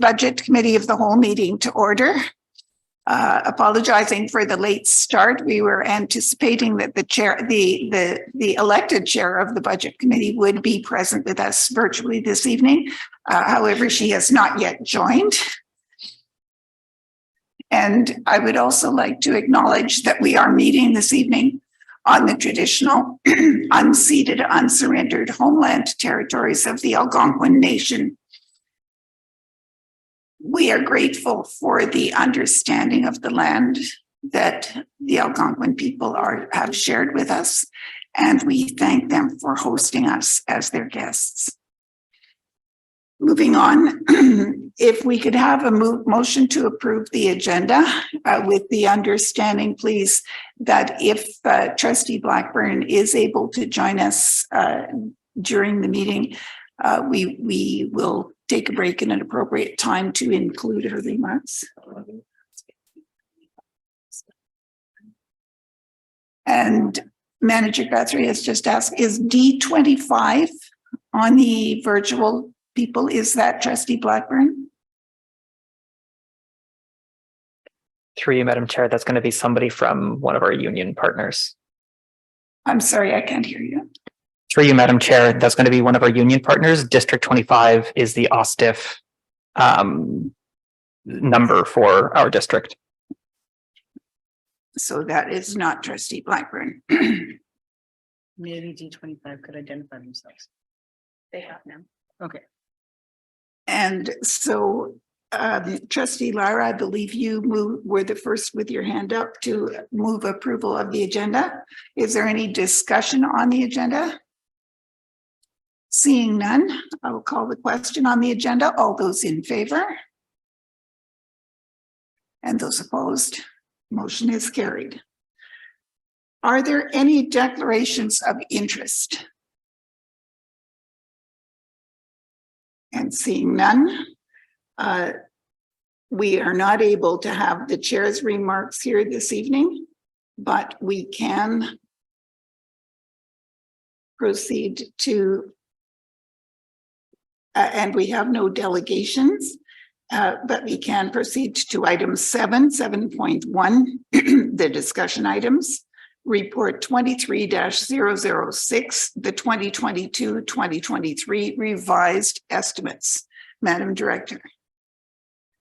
Budget Committee of the Whole meeting to order. Apologizing for the late start. We were anticipating that the chair, the elected chair of the Budget Committee would be present with us virtually this evening. However, she has not yet joined. And I would also like to acknowledge that we are meeting this evening on the traditional, unceded, unsurrendered homeland territories of the Algonquin Nation. We are grateful for the understanding of the land that the Algonquin people have shared with us, and we thank them for hosting us as their guests. Moving on, if we could have a motion to approve the agenda with the understanding, please, that if Trustee Blackburn is able to join us during the meeting, we will take a break in an appropriate time to include her remarks. And Manager Guthrie has just asked, is D25 on the virtual people? Is that Trustee Blackburn? Through you, Madam Chair, that's going to be somebody from one of our union partners. I'm sorry, I can't hear you. Through you, Madam Chair, that's going to be one of our union partners. District 25 is the OSTIF number for our district. So that is not Trustee Blackburn. Maybe D25 could identify themselves. They have now. Okay. And so, Trustee Lara, I believe you were the first with your hand up to move approval of the agenda. Is there any discussion on the agenda? Seeing none, I will call the question on the agenda. All those in favor? And those opposed? Motion is carried. Are there any declarations of interest? And seeing none, we are not able to have the chair's remarks here this evening, but we can proceed to, and we have no delegations, but we can proceed to item 7.1, the discussion items. Report 23-006, the 2022-2023 revised estimates. Madam Director.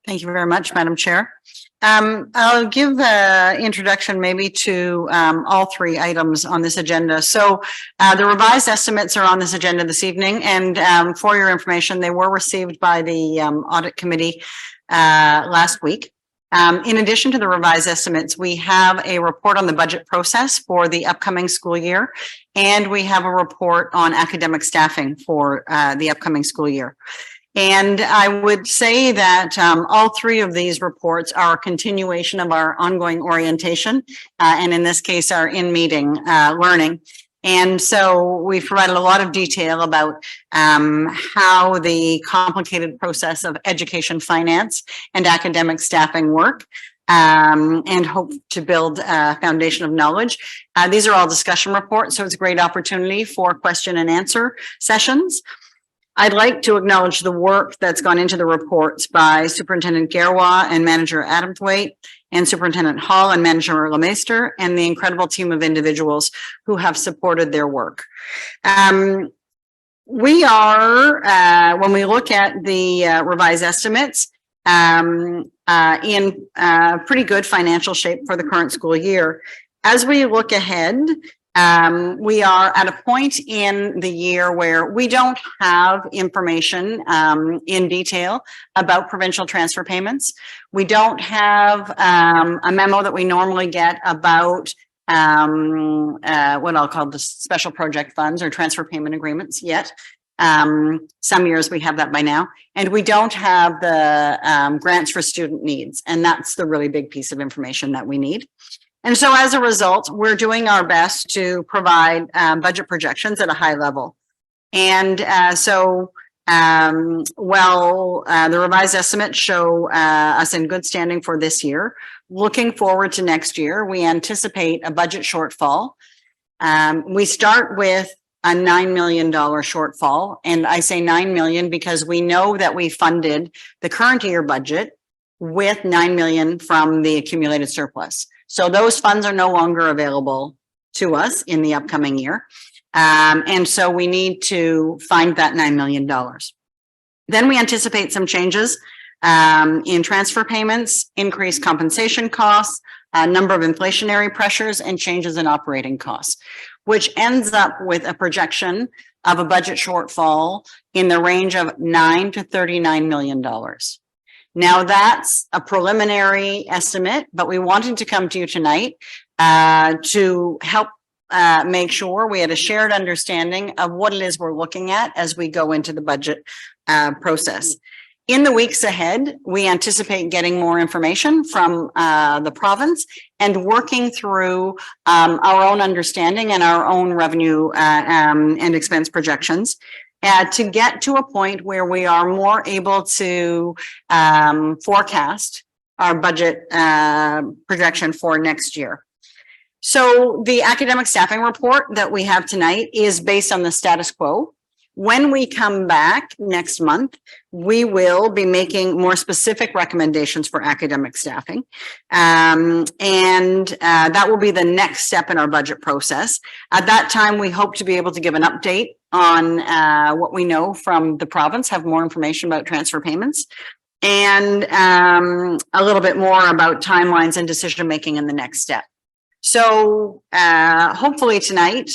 Thank you very much, Madam Chair. I'll give an introduction maybe to all three items on this agenda. So the revised estimates are on this agenda this evening, and for your information, they were received by the Audit Committee last week. In addition to the revised estimates, we have a report on the budget process for the upcoming school year, and we have a report on academic staffing for the upcoming school year. And I would say that all three of these reports are a continuation of our ongoing orientation, and in this case, our in-meeting learning. And so we've provided a lot of detail about how the complicated process of education finance and academic staffing work, and hope to build a foundation of knowledge. These are all discussion reports, so it's a great opportunity for question and answer sessions. I'd like to acknowledge the work that's gone into the reports by Superintendent Gerwa and Manager Adamthwaite, and Superintendent Hall and Manager Lemeister, and the incredible team of individuals who have supported their work. We are, when we look at the revised estimates, in pretty good financial shape for the current school year. As we look ahead, we are at a point in the year where we don't have information in detail about provincial transfer payments. We don't have a memo that we normally get about what I'll call the special project funds or transfer payment agreements yet. Some years we have that by now, and we don't have the grants for student needs, and that's the really big piece of information that we need. And so as a result, we're doing our best to provide budget projections at a high level. And the revised estimates show us in good standing for this year. Looking forward to next year, we anticipate a budget shortfall. We start with a $9 million shortfall. And I say 9 million because we know that we funded the current year budget with 9 million from the accumulated surplus. So those funds are no longer available to us in the upcoming year. And so we need to find that $9 million. Then we anticipate some changes in transfer payments, increased compensation costs, a number of inflationary pressures, and changes in operating costs, which ends up with a projection of a budget shortfall in the range of $9 to $39 million. Now that's a preliminary estimate, but we wanted to come to you tonight to help make sure we had a shared understanding of what it is we're looking at as we go into the budget process. In the weeks ahead, we anticipate getting more information from the province and working through our own understanding and our own revenue and expense projections to get to a point where we are more able to forecast our budget projection for next year. So the academic staffing report that we have tonight is based on the status quo. When we come back next month, we will be making more specific recommendations for academic staffing. That will be the next step in our budget process. At that time, we hope to be able to give an update on what we know from the province, have more information about transfer payments, and a little bit more about timelines and decision-making in the next step. So hopefully tonight,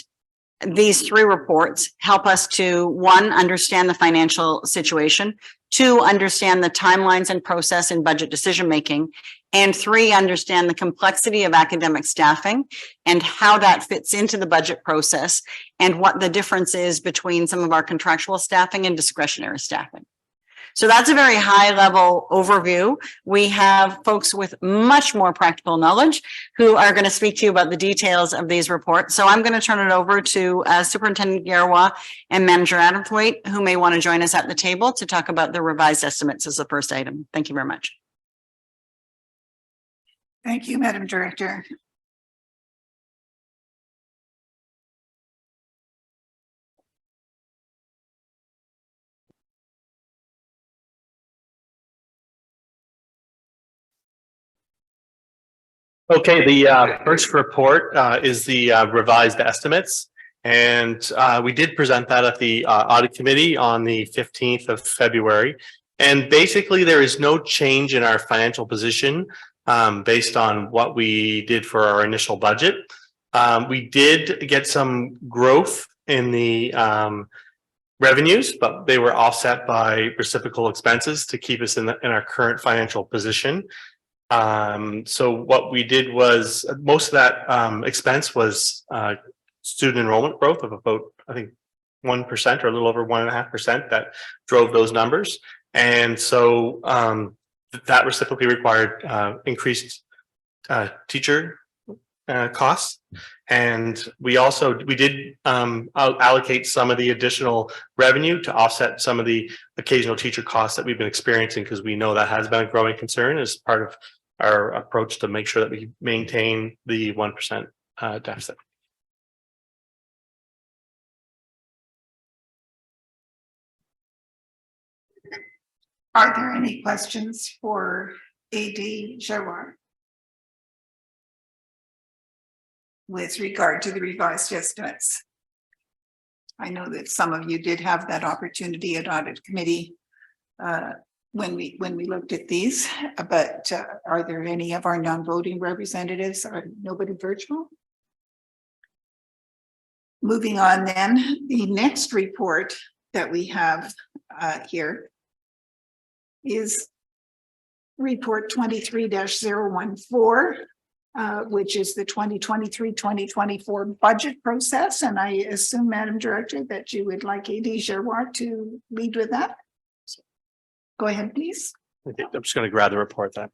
these three reports help us to, one, understand the financial situation, two, understand the timelines and process in budget decision-making, and three, understand the complexity of academic staffing and how that fits into the budget process and what the difference is between some of our contractual staffing and discretionary staffing. So that's a very high level overview. We have folks with much more practical knowledge who are going to speak to you about the details of these reports. So I'm going to turn it over to Superintendent Garois and Manager Adamthwaite, who may want to join us at the table to talk about the revised estimates as the first item. Thank you very much. Thank you, Madam Director. Okay, the first report is the revised estimates, and we did present that at the audit committee on the 15th of February. And basically, there is no change in our financial position based on what we did for our initial budget. We did get some growth in the revenues, but they were offset by reciprocal expenses to keep us in our current financial position. So what we did was most of that expense was student enrollment growth of about, I think, 1% or a little over 1.5% that drove those numbers. And so that reciprocally required increased teacher costs. And we did allocate some of the additional revenue to offset some of the occasional teacher costs that we've been experiencing, because we know that has been a growing concern as part of our approach to make sure that we maintain the 1% deficit. Are there any questions for AD Giroir with regard to the revised estimates? I know that some of you did have that opportunity at audit committee when we looked at these, but are there any of our non-voting representatives or nobody virtual? Moving on then, the next report that we have here is report 23-014, which is the 2023-2024 budget process. And I assume, Madam Director, that you would like AD Giroir to lead with that. Go ahead, please. Okay, I'm just going to grab the report then.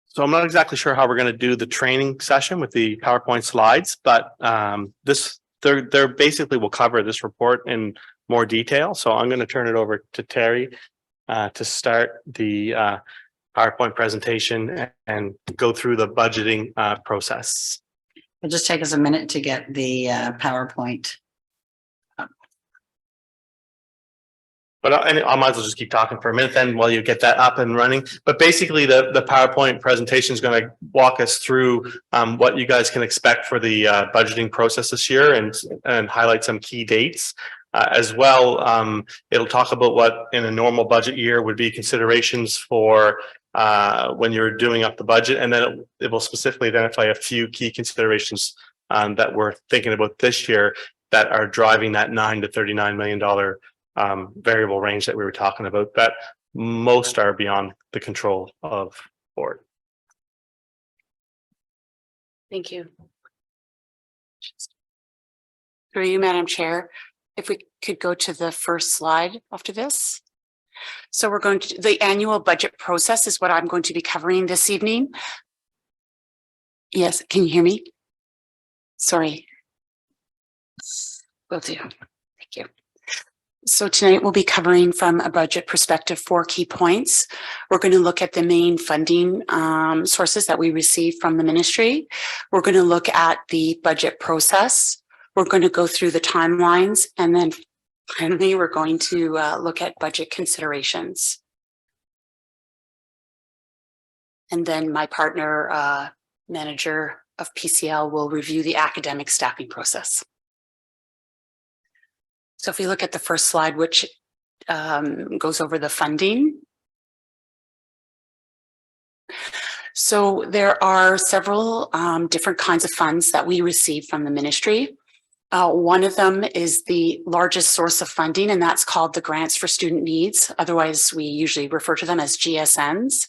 So I'm not exactly sure how we're going to do the training session with the PowerPoint slides, but they're basically will cover this report in more detail. So I'm going to turn it over to Terry to start the PowerPoint presentation and go through the budgeting process. It'll just take us a minute to get the PowerPoint. But I might as well just keep talking for a minute then while you get that up and running. But basically the PowerPoint presentation is going to walk us through what you guys can expect for the budgeting process this year and highlight some key dates. As well, it'll talk about what in a normal budget year would be considerations for when you're doing up the budget, and then it will specifically identify a few key considerations that we're thinking about this year that are driving that $9 to $39 million variable range that we were talking about, that most are beyond the control of board. Thank you. Through you, Madam Chair, if we could go to the first slide after this. So we're going to, the annual budget process is what I'm going to be covering this evening. Yes, can you hear me? Sorry. Will do. Thank you. So tonight we'll be covering from a budget perspective 4 key points. We're going to look at the main funding sources that we receive from the ministry. We're going to look at the budget process. We're going to go through the timelines, and then finally we're going to look at budget considerations. And then my partner manager of PCL will review the academic staffing process. So if we look at the first slide, which goes over the funding. So there are several different kinds of funds that we receive from the ministry. One of them is the largest source of funding, and that's called the Grants for Student Needs. Otherwise, we usually refer to them as GSNs.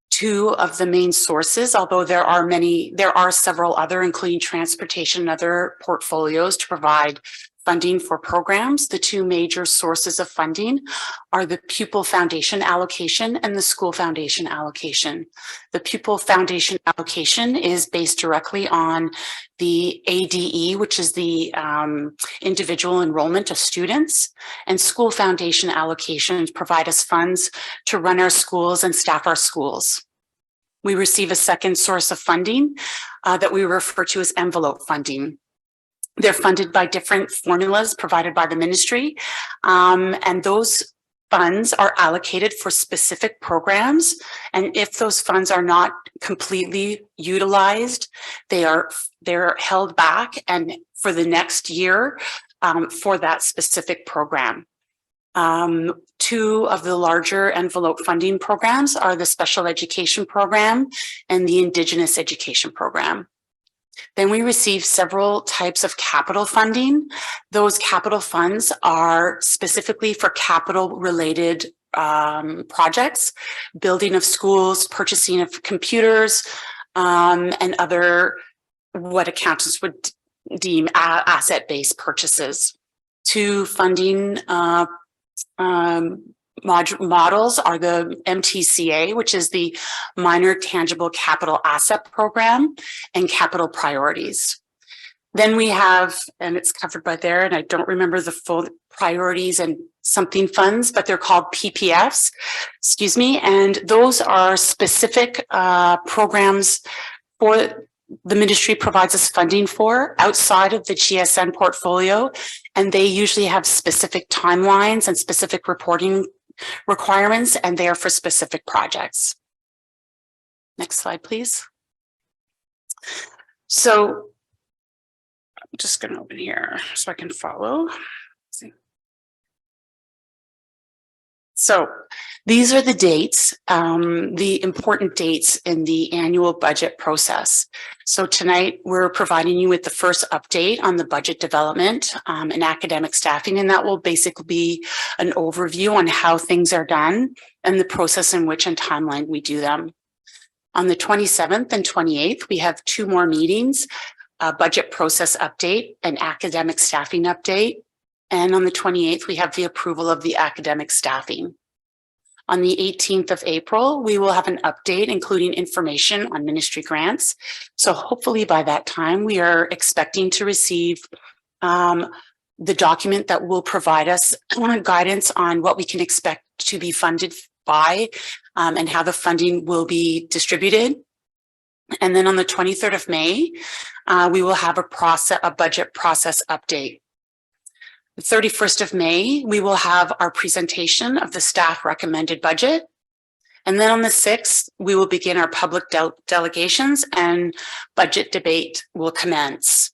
2 of the main sources, although there are several other, including transportation and other portfolios to provide funding for programs. The 2 major sources of funding are the Pupil Foundation allocation and the School Foundation allocation. The Pupil Foundation allocation is based directly on the ADE, which is the individual enrollment of students, and School Foundation allocations provide us funds to run our schools and staff our schools. We receive a second source of funding that we refer to as envelope funding. They're funded by different formulas provided by the ministry, and those funds are allocated for specific programs. And if those funds are not completely utilized, they're held back and for the next year for that specific program. 2 of the larger envelope funding programs are the Special Education Program and the Indigenous Education Program. Then we receive several types of capital funding. Those capital funds are specifically for capital related projects, building of schools, purchasing of computers, and other what accountants would deem asset-based purchases. 2 funding models are the MTCA, which is the Minor Tangible Capital Asset Program, and Capital Priorities. Then we have, and it's covered by there, and I don't remember the full priorities and something funds, but they're called PPFs, excuse me, and those are specific programs for the ministry provides us funding for outside of the GSN portfolio, and they usually have specific timelines and specific reporting requirements, and they are for specific projects. Next slide, please. So I'm just going to open here so I can follow. So these are the dates, the important dates in the annual budget process. So tonight we're providing you with the first update on the budget development and academic staffing, and that will basically be an overview on how things are done and the process in which and timeline we do them. On the 27th and 28th, we have 2 more meetings, a budget process update and academic staffing update. And on the 28th, we have the approval of the academic staffing. On the 18th of April, we will have an update, including information on ministry grants. So hopefully by that time, we are expecting to receive the document that will provide us guidance on what we can expect to be funded by and how the funding will be distributed. And then on the 23rd of May, we will have a budget process update. The 31st of May, we will have our presentation of the staff recommended budget. And then on the 6th, we will begin our public delegations and budget debate will commence.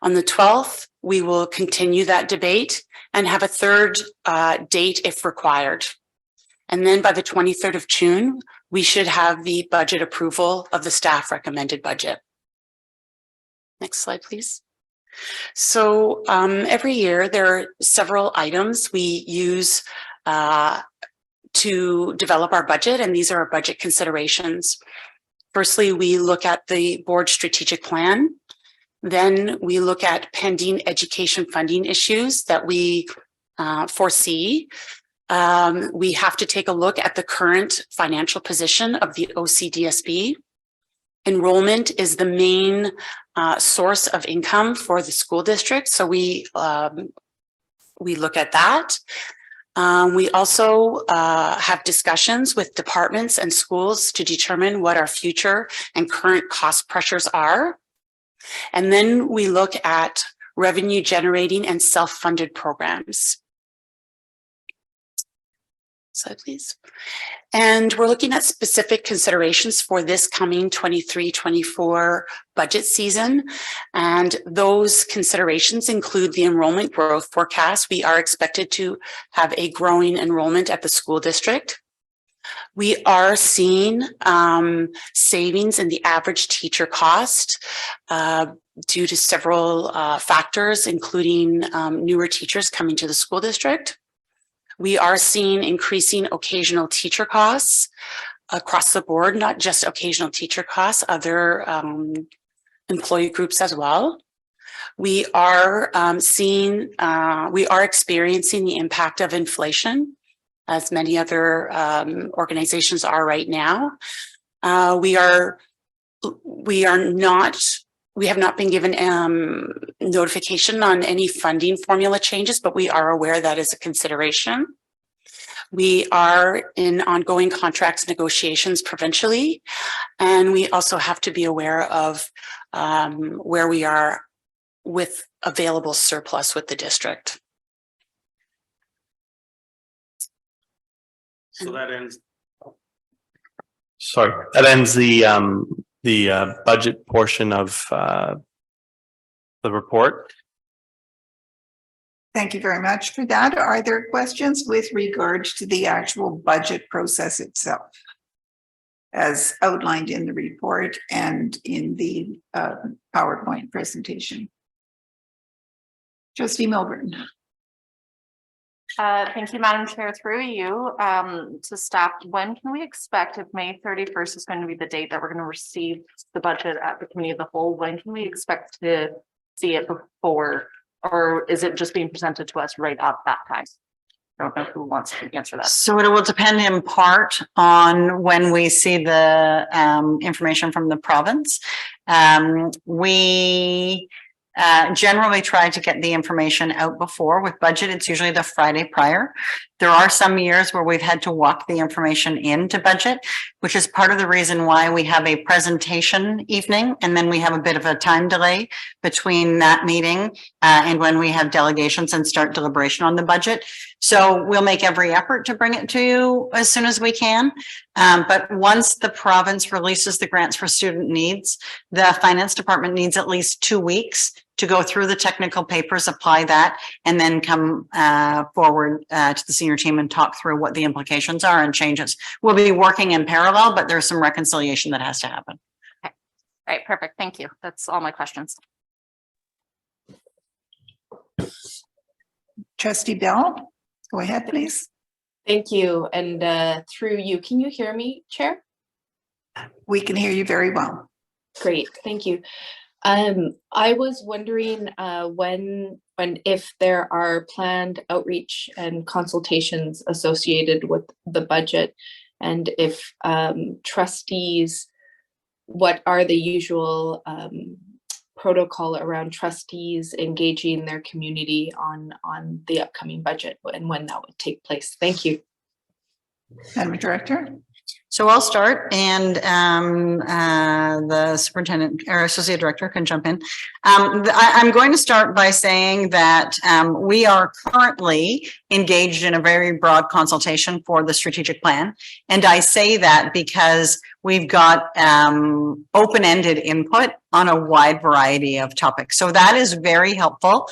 On the 12th, we will continue that debate and have a third date if required. And then by the 23rd of June, we should have the budget approval of the staff recommended budget. Next slide, please. So every year there are several items we use to develop our budget, and these are our budget considerations. Firstly, we look at the board strategic plan. Then we look at pending education funding issues that we foresee. We have to take a look at the current financial position of the OCDSB. Enrollment is the main source of income for the school district, so we look at that. We also have discussions with departments and schools to determine what our future and current cost pressures are. And then we look at revenue generating and self-funded programs. Slide, please. And we're looking at specific considerations for this coming 23-24 budget season. And those considerations include the enrollment growth forecast. We are expected to have a growing enrollment at the school district. We are seeing savings in the average teacher cost due to several factors, including newer teachers coming to the school district. We are seeing increasing occasional teacher costs across the board, not just occasional teacher costs, other employee groups as well. We are experiencing the impact of inflation, as many other organizations are right now. We have not been given notification on any funding formula changes, but we are aware that is a consideration. We are in ongoing contracts negotiations provincially, and we also have to be aware of where we are with available surplus with the district. So that ends. Sorry, that ends the budget portion of the report. Thank you very much for that. Are there questions with regards to the actual budget process itself, as outlined in the report and in the PowerPoint presentation? Trustee Milburn. Thank you, Madam Chair, through you to staff. When can we expect, if May 31st is going to be the date that we're going to receive the budget at the committee of the whole, when can we expect to see it before, or is it just being presented to us right at that time? I don't know who wants to answer that. So it will depend in part on when we see the information from the province. We generally try to get the information out before. With budget, it's usually the Friday prior. There are some years where we've had to walk the information into budget, which is part of the reason why we have a presentation evening, and then we have a bit of a time delay between that meeting and when we have delegations and start deliberation on the budget. So we'll make every effort to bring it to you as soon as we can. But once the province releases the grants for student needs, the finance department needs at least 2 weeks to go through the technical papers, apply that, and then come forward to the senior team and talk through what the implications are and changes. We'll be working in parallel, but there's some reconciliation that has to happen. Okay. All right, perfect. Thank you. That's all my questions. Trustee Bell, go ahead, please. Thank you. And through you, can you hear me, Chair? We can hear you very well. Great, thank you. I was wondering when if there are planned outreach and consultations associated with the budget, and if trustees, what are the usual protocol around trustees engaging their community on the upcoming budget and when that would take place. Thank you. Madam Director. So I'll start, and the superintendent or associate director can jump in. I'm going to start by saying that we are currently engaged in a very broad consultation for the strategic plan. And I say that because we've got open-ended input on a wide variety of topics. So that is very helpful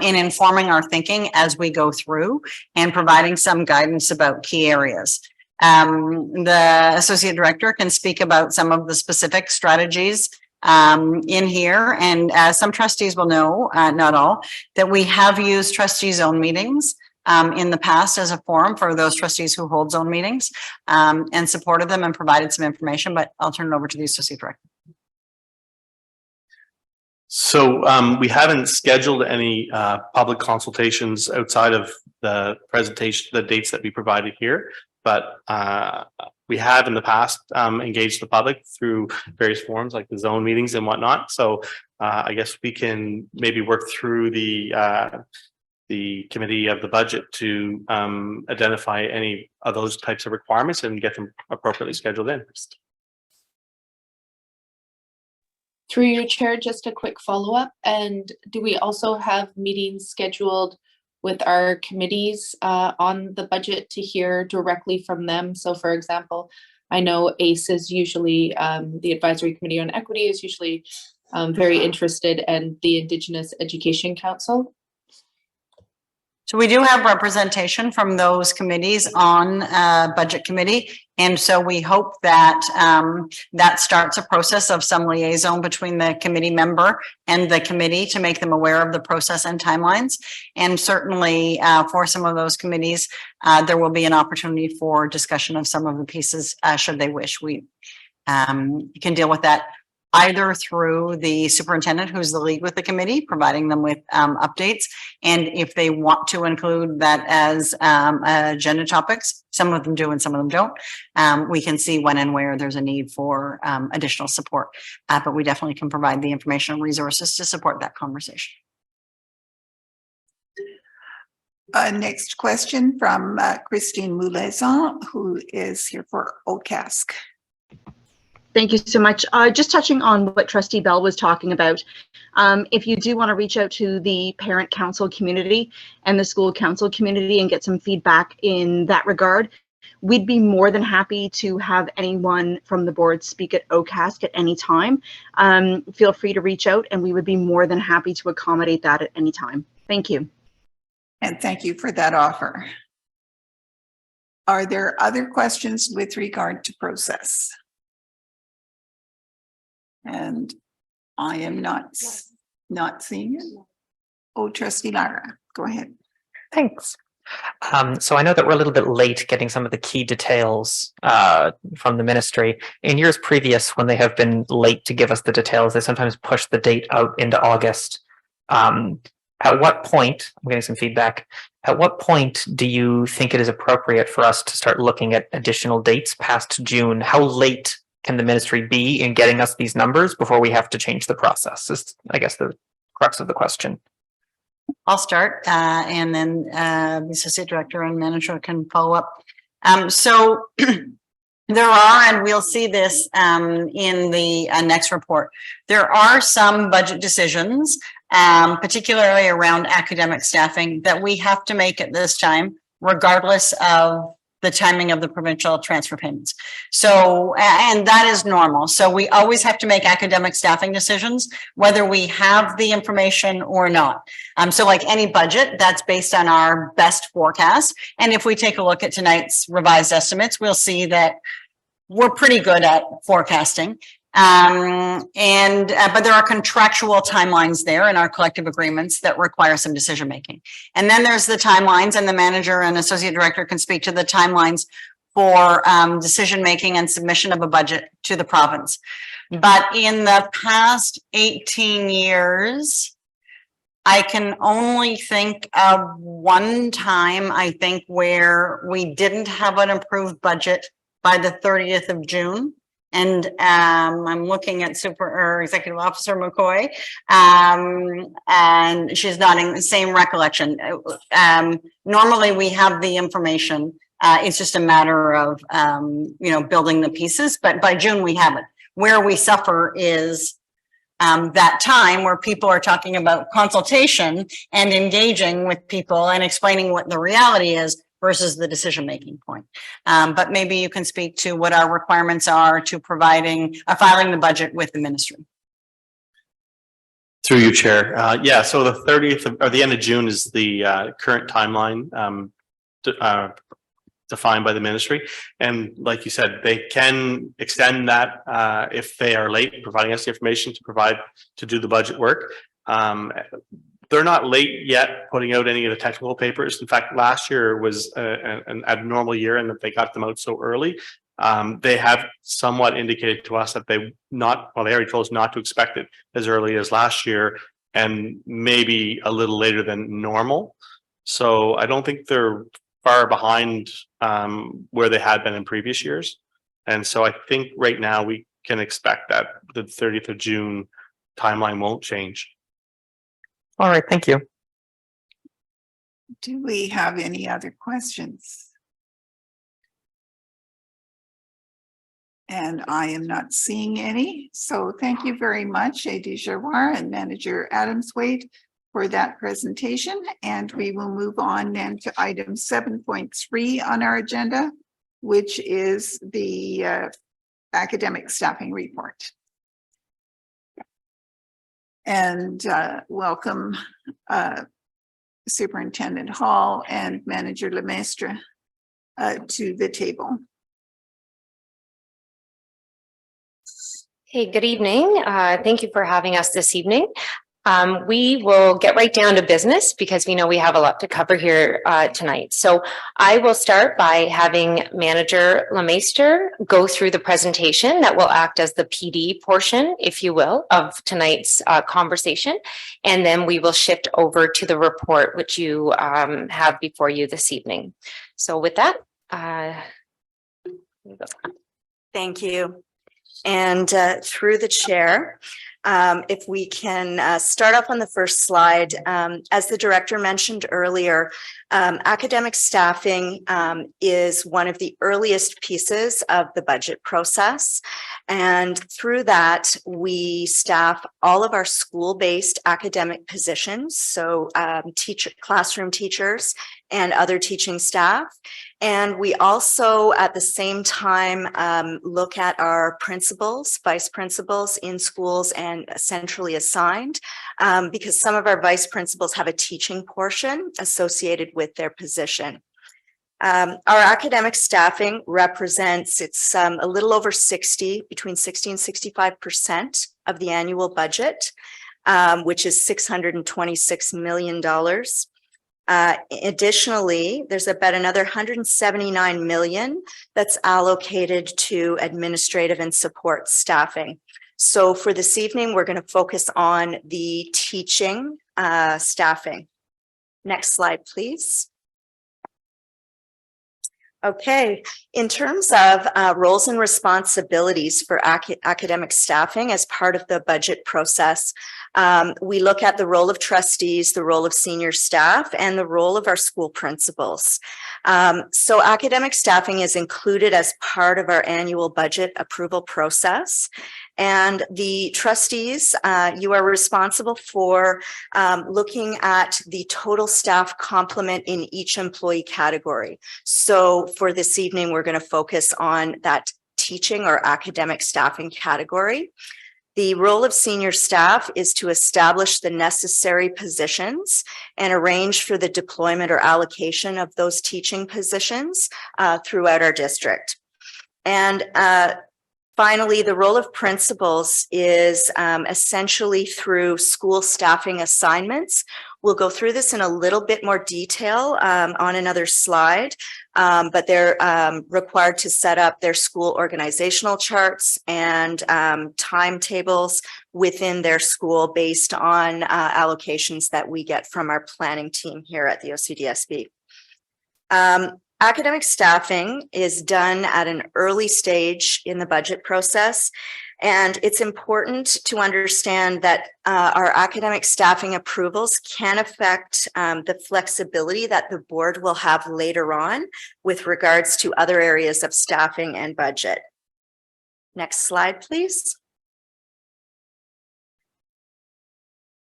in informing our thinking as we go through and providing some guidance about key areas. The associate director can speak about some of the specific strategies in here, and as some trustees will know, not all, that we have used trustee zone meetings in the past as a forum for those trustees who hold zone meetings, and supported them and provided some information, but I'll turn it over to the associate director. So we haven't scheduled any public consultations outside of the presentation, the dates that we provided here. But we have in the past engaged the public through various forums like the zone meetings and whatnot. So I guess we can maybe work through the committee of the budget to identify any of those types of requirements and get them appropriately scheduled in. Through your chair, just a quick follow-up. And do we also have meetings scheduled with our committees on the budget to hear directly from them? So for example, I know ACE is usually, the Advisory Committee on Equity is usually very interested, and the Indigenous Education Council. So we do have representation from those committees on budget committee. And so we hope that that starts a process of some liaison between the committee member and the committee to make them aware of the process and timelines. And certainly for some of those committees, there will be an opportunity for discussion of some of the pieces should they wish. We can deal with that either through the superintendent, who's the lead with the committee, providing them with updates. And if they want to include that as agenda topics, some of them do and some of them don't, we can see when and where there's a need for additional support. But we definitely can provide the information and resources to support that conversation. Next question from Christine Moulaison, who is here for OCASC. Thank you so much. Just touching on what Trustee Bell was talking about, if you do want to reach out to the parent council community and the school council community and get some feedback in that regard, we'd be more than happy to have anyone from the board speak at OCASC at any time. Feel free to reach out and we would be more than happy to accommodate that at any time. Thank you. And thank you for that offer. Are there other questions with regard to process? And I am not seeing it. Oh, Trustee Lara, go ahead. Thanks. So I know that we're a little bit late getting some of the key details from the ministry. In years previous, when they have been late to give us the details, they sometimes push the date out into August. At what point, I'm getting some feedback, at what point do you think it is appropriate for us to start looking at additional dates past June? How late can the ministry be in getting us these numbers before we have to change the process? Is, I guess, the crux of the question. I'll start and then the associate director and manager can follow up. So there are, and we'll see this in the next report, there are some budget decisions, particularly around academic staffing, that we have to make at this time, regardless of the timing of the provincial transfer payments. So, and that is normal. So we always have to make academic staffing decisions, whether we have the information or not. So like any budget, that's based on our best forecast. And if we take a look at tonight's revised estimates, we'll see that we're pretty good at forecasting. But there are contractual timelines there in our collective agreements that require some decision making. And then there's the timelines, and the manager and associate director can speak to the timelines for decision making and submission of a budget to the province. But in the past 18 years, I can only think of one time, I think, where we didn't have an approved budget by the 30th of June. And I'm looking at Executive Officer McCoy, and she's nodding the same recollection. Normally we have the information. It's just a matter of, building the pieces, but by June we have it. Where we suffer is that time where people are talking about consultation and engaging with people and explaining what the reality is versus the decision-making point. But maybe you can speak to what our requirements are to filing the budget with the ministry. Through you, Chair. So the 30th or the end of June is the current timeline defined by the ministry. And like you said, they can extend that if they are late providing us the information to do the budget work. They're not late yet putting out any of the technical papers. In fact, last year was an abnormal year in that they got them out so early. They have somewhat indicated to us that they already told us not to expect it as early as last year and maybe a little later than normal. So I don't think they're far behind where they had been in previous years. And so I think right now we can expect that the 30th of June timeline won't change. All right, thank you. Do we have any other questions? And I am not seeing any. So thank you very much, A.D. Giroir and Manager Adamswaite, for that presentation. And we will move on then to item 7.3 on our agenda, which is the academic staffing report. And welcome Superintendent Hall and Manager Lemestre to the table. Hey, good evening. Thank you for having us this evening. We will get right down to business because we know we have a lot to cover here tonight. So I will start by having Manager Lemestre go through the presentation that will act as the PD portion, if you will, of tonight's conversation. And then we will shift over to the report, which you have before you this evening. So with that, thank you. And through the chair, if we can start off on the first slide, as the director mentioned earlier, academic staffing is one of the earliest pieces of the budget process. And through that, we staff all of our school-based academic positions, so classroom teachers and other teaching staff. And we also, at the same time, look at our principals, vice principals in schools and centrally assigned, because some of our vice principals have a teaching portion associated with their position. Our academic staffing represents, it's a little over between 60 and 65% of the annual budget, which is $626 million. Additionally, there's about another $179 million that's allocated to administrative and support staffing. So for this evening, we're going to focus on the teaching staffing. Next slide, please. Okay, in terms of roles and responsibilities for academic staffing as part of the budget process, we look at the role of trustees, the role of senior staff, and the role of our school principals. So academic staffing is included as part of our annual budget approval process. And the trustees, you are responsible for looking at the total staff complement in each employee category. So for this evening, we're going to focus on that teaching or academic staffing category. The role of senior staff is to establish the necessary positions and arrange for the deployment or allocation of those teaching positions throughout our district. And finally, the role of principals is essentially through school staffing assignments. We'll go through this in a little bit more detail on another slide, but they're required to set up their school organizational charts and timetables within their school based on allocations that we get from our planning team here at the OCDSB. Academic staffing is done at an early stage in the budget process. And it's important to understand that our academic staffing approvals can affect the flexibility that the board will have later on with regards to other areas of staffing and budget. Next slide, please.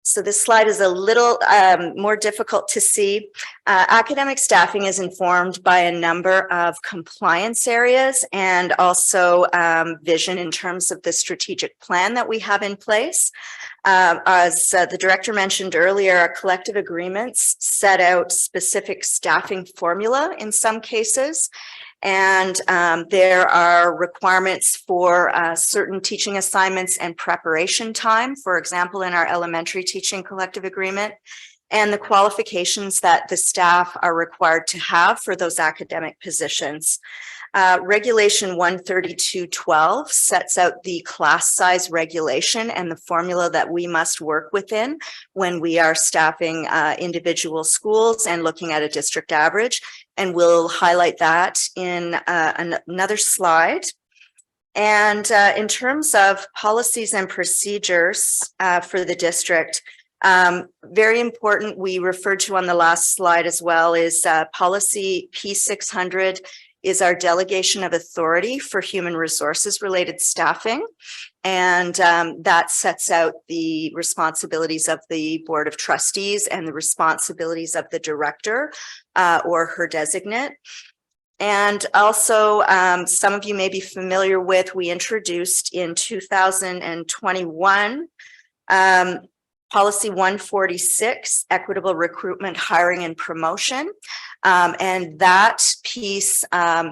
So this slide is a little more difficult to see. Academic staffing is informed by a number of compliance areas and also vision in terms of the strategic plan that we have in place. As the director mentioned earlier, our collective agreements set out specific staffing formula in some cases. And there are requirements for certain teaching assignments and preparation time, for example, in our elementary teaching collective agreement, and the qualifications that the staff are required to have for those academic positions. Regulation 132.12 sets out the class size regulation and the formula that we must work within when we are staffing individual schools and looking at a district average. And we'll highlight that in another slide. And in terms of policies and procedures for the district, very important, we referred to on the last slide as well, is policy P600 is our delegation of authority for human resources related staffing. And that sets out the responsibilities of the Board of Trustees and the responsibilities of the director or her designate. And also, some of you may be familiar with, we introduced in 2021, Policy 146, Equitable Recruitment, Hiring and Promotion. And that piece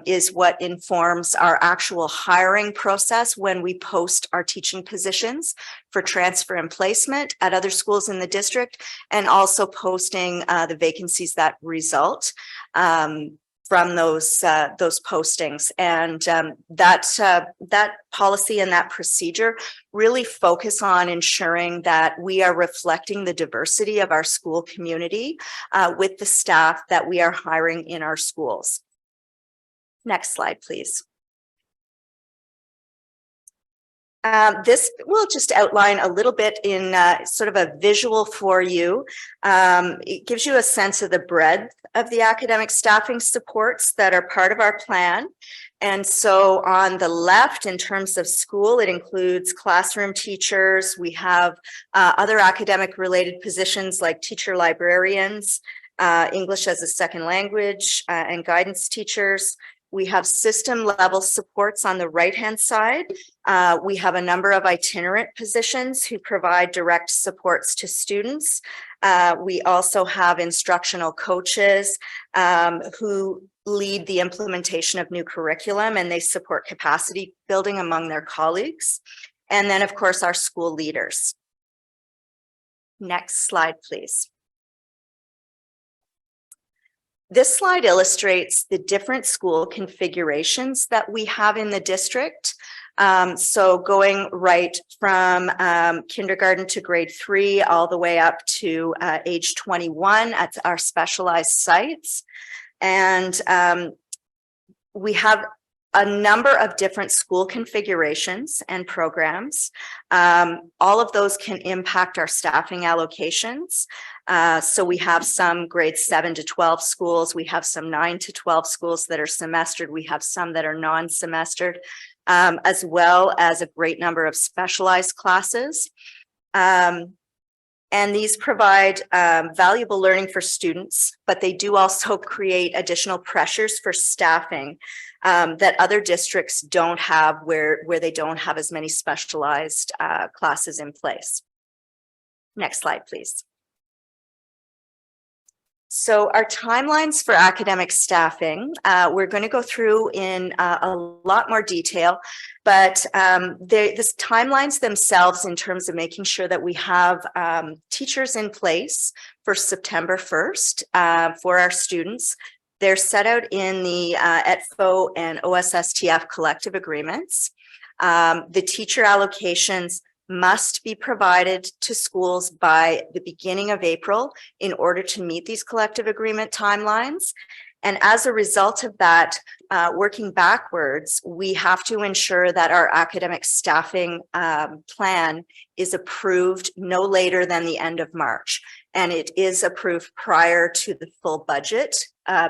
is what informs our actual hiring process when we post our teaching positions for transfer and placement at other schools in the district, and also posting the vacancies that result from those postings. And that policy and that procedure really focus on ensuring that we are reflecting the diversity of our school community with the staff that we are hiring in our schools. Next slide, please. This will just outline a little bit in sort of a visual for you. It gives you a sense of the breadth of the academic staffing supports that are part of our plan. And so on the left, in terms of school, it includes classroom teachers. We have other academic related positions like teacher librarians, English as a second language, and guidance teachers. We have system level supports on the right-hand side. We have a number of itinerant positions who provide direct supports to students. We also have instructional coaches who lead the implementation of new curriculum, and they support capacity building among their colleagues. And then, of course, our school leaders. Next slide, please. This slide illustrates the different school configurations that we have in the district. So going right from kindergarten to grade 3 all the way up to age 21 at our specialized sites. And we have a number of different school configurations and programs. All of those can impact our staffing allocations. So we have some grade 7 to 12 schools. We have some 9 to 12 schools that are semestered. We have some that are non-semestered, as well as a great number of specialized classes. And these provide valuable learning for students, but they do also create additional pressures for staffing that other districts don't have, where they don't have as many specialized classes in place. Next slide, please. So our timelines for academic staffing, we're going to go through in a lot more detail, but the timelines themselves in terms of making sure that we have teachers in place for September 1st for our students. They're set out in the ETFO and OSSTF collective agreements. The teacher allocations must be provided to schools by the beginning of April in order to meet these collective agreement timelines. And as a result of that, working backwards, we have to ensure that our academic staffing plan is approved no later than the end of March. And it is approved prior to the full budget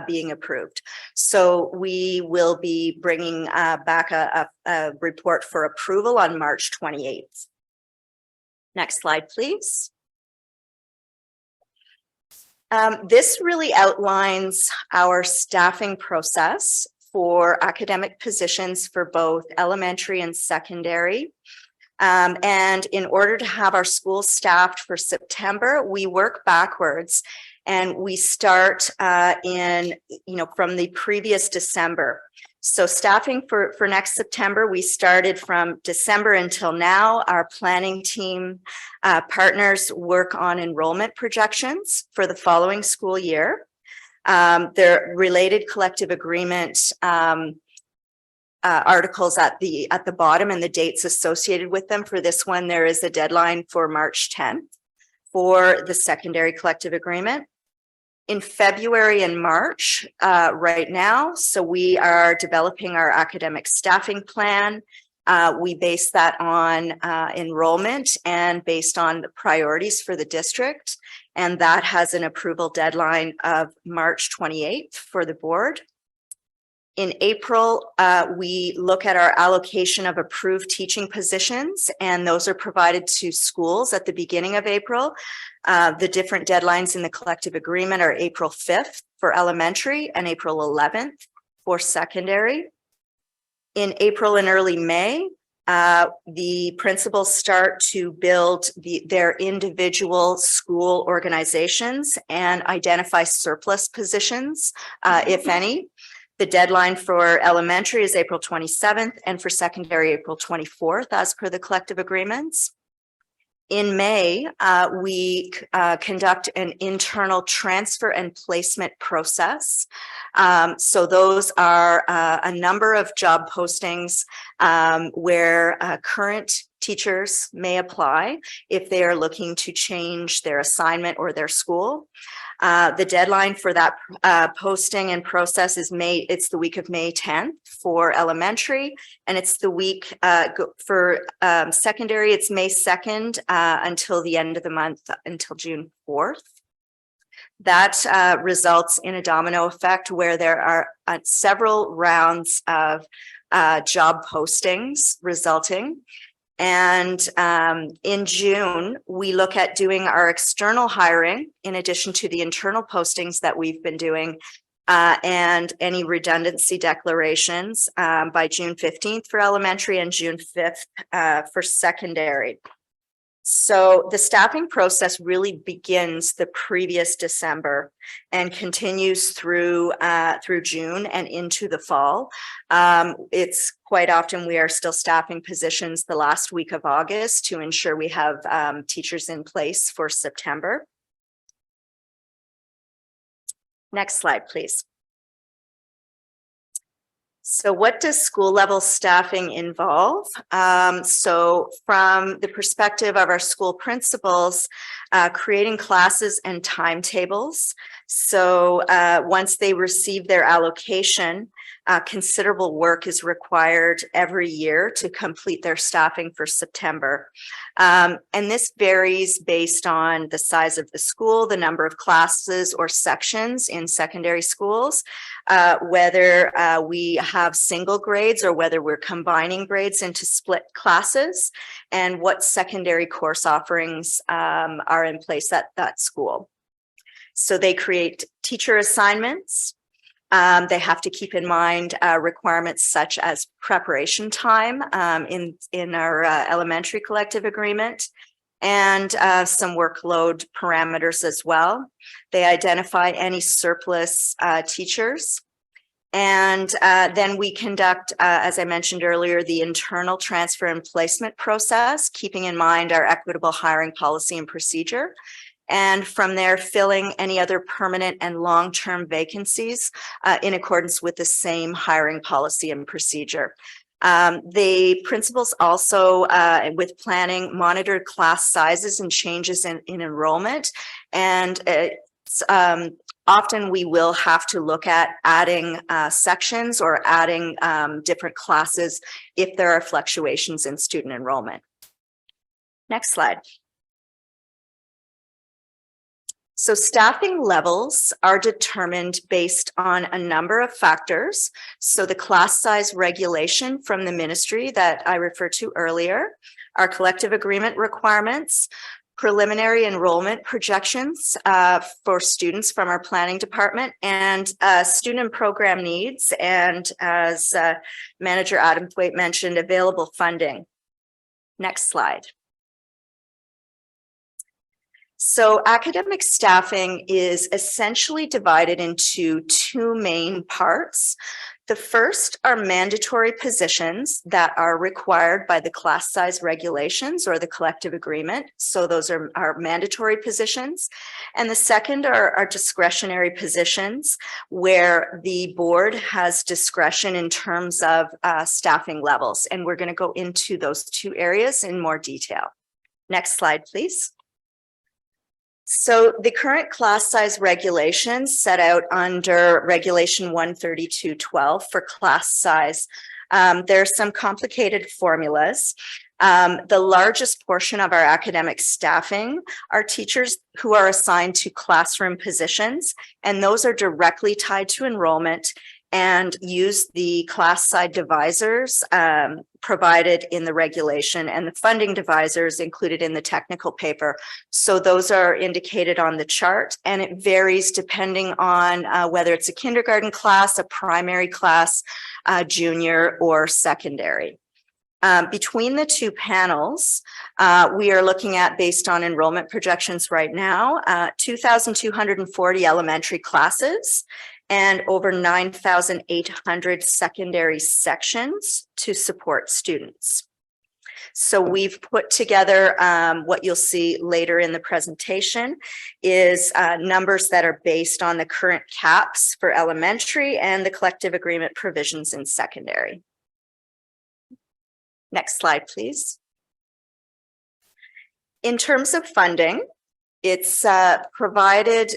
being approved. So we will be bringing back a report for approval on March 28th. Next slide, please. This really outlines our staffing process for academic positions for both elementary and secondary. And in order to have our schools staffed for September, we work backwards and we start from the previous December. So staffing for next September, we started from December until now. Our planning team partners work on enrollment projections for the following school year. Their related collective agreement articles at the bottom and the dates associated with them. For this one, there is a deadline for March 10th for the secondary collective agreement. In February and March right now, so we are developing our academic staffing plan. We base that on enrollment and based on the priorities for the district. And that has an approval deadline of March 28th for the board. In April, we look at our allocation of approved teaching positions, and those are provided to schools at the beginning of April. The different deadlines in the collective agreement are April 5th for elementary and April 11th for secondary. In April and early May, the principals start to build their individual school organizations and identify surplus positions, if any. The deadline for elementary is April 27th and for secondary, April 24th, as per the collective agreements. In May, we conduct an internal transfer and placement process. So those are a number of job postings where current teachers may apply if they are looking to change their assignment or their school. The deadline for that posting and process is it's the week of May 10th for elementary, and it's the week for secondary, it's May 2nd until the end of the month, until June 4th. That results in a domino effect where there are several rounds of job postings resulting. And in June, we look at doing our external hiring in addition to the internal postings that we've been doing and any redundancy declarations by June 15th for elementary and June 5th for secondary. So the staffing process really begins the previous December and continues through June and into the fall. It's quite often we are still staffing positions the last week of August to ensure we have teachers in place for September. Next slide, please. So what does school level staffing involve? So from the perspective of our school principals, creating classes and timetables. So once they receive their allocation, considerable work is required every year to complete their staffing for September. And this varies based on the size of the school, the number of classes or sections in secondary schools, whether we have single grades or whether we're combining grades into split classes, and what secondary course offerings are in place at that school. So they create teacher assignments. They have to keep in mind requirements such as preparation time in our elementary collective agreement, and some workload parameters as well. They identify any surplus teachers. And then we conduct, as I mentioned earlier, the internal transfer and placement process, keeping in mind our equitable hiring policy and procedure. And from there, filling any other permanent and long-term vacancies in accordance with the same hiring policy and procedure. The principals also, with planning, monitored class sizes and changes in enrollment, and often we will have to look at adding sections or adding different classes if there are fluctuations in student enrollment. Next slide. So staffing levels are determined based on a number of factors. So the class size regulation from the ministry that I referred to earlier, our collective agreement requirements, preliminary enrollment projections for students from our planning department, and student and program needs, and as Manager Adamthwaite mentioned, available funding. Next slide. So academic staffing is essentially divided into two main parts. The first are mandatory positions that are required by the class size regulations or the collective agreement. So those are our mandatory positions. And the second are our discretionary positions where the board has discretion in terms of staffing levels. And we're going to go into those two areas in more detail. Next slide, please. So the current class size regulations set out under Regulation 132.12 for class size. There are some complicated formulas. The largest portion of our academic staffing are teachers who are assigned to classroom positions, and those are directly tied to enrollment and use the class size divisors provided in the regulation and the funding divisors included in the technical paper. So those are indicated on the chart, and it varies depending on whether it's a kindergarten class, a primary class, junior, or secondary. Between the two panels, we are looking at, based on enrollment projections right now, 2,240 elementary classes and over 9,800 secondary sections to support students. So we've put together what you'll see later in the presentation is numbers that are based on the current caps for elementary and the collective agreement provisions in secondary. Next slide, please. In terms of funding, it's provided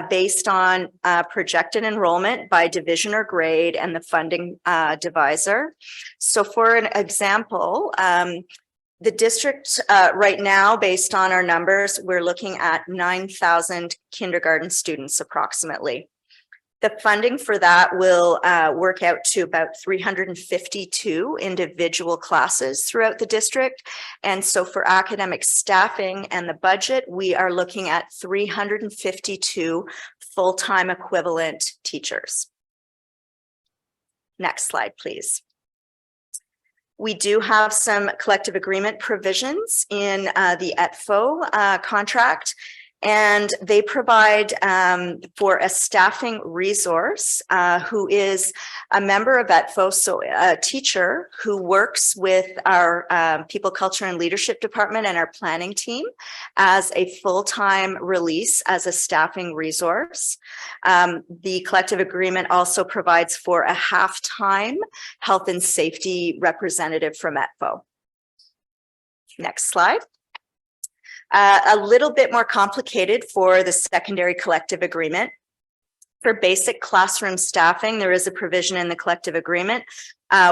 based on projected enrollment by division or grade and the funding divisor. So for an example, the district right now, based on our numbers, we're looking at 9,000 kindergarten students approximately. The funding for that will work out to about 352 individual classes throughout the district. And so for academic staffing and the budget, we are looking at 352 full-time equivalent teachers. Next slide, please. We do have some collective agreement provisions in the ETFO contract. And they provide for a staffing resource who is a member of ETFO, so a teacher who works with our People, Culture, and Leadership Department and our planning team as a full-time release as a staffing resource. The collective agreement also provides for a half-time health and safety representative from ETFO. Next slide. A little bit more complicated for the secondary collective agreement. For basic classroom staffing, there is a provision in the collective agreement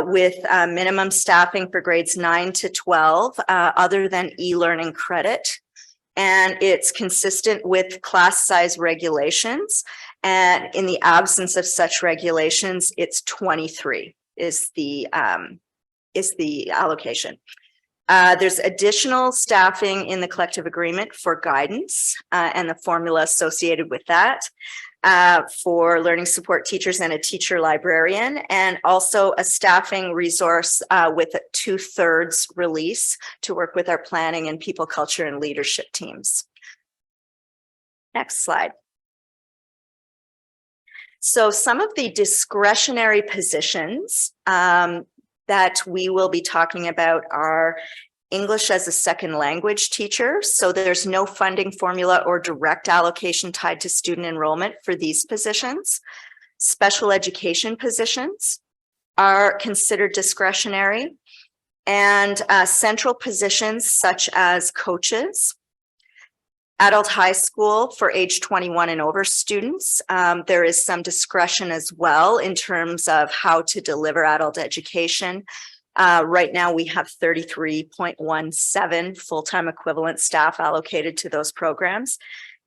with minimum staffing for grades 9 to 12, other than e-learning credit. And it's consistent with class size regulations. And in the absence of such regulations, it's 23 is the allocation. There's additional staffing in the collective agreement for guidance and the formula associated with that for learning support teachers and a teacher librarian, and also a staffing resource with a 2/3 release to work with our planning and people, culture, and leadership teams. Next slide. So some of the discretionary positions that we will be talking about are English as a second language teacher. So there's no funding formula or direct allocation tied to student enrollment for these positions. Special education positions are considered discretionary, and central positions such as coaches, Adult high school for age 21 and over students. There is some discretion as well in terms of how to deliver adult education. Right now we have 33.17 full-time equivalent staff allocated to those programs,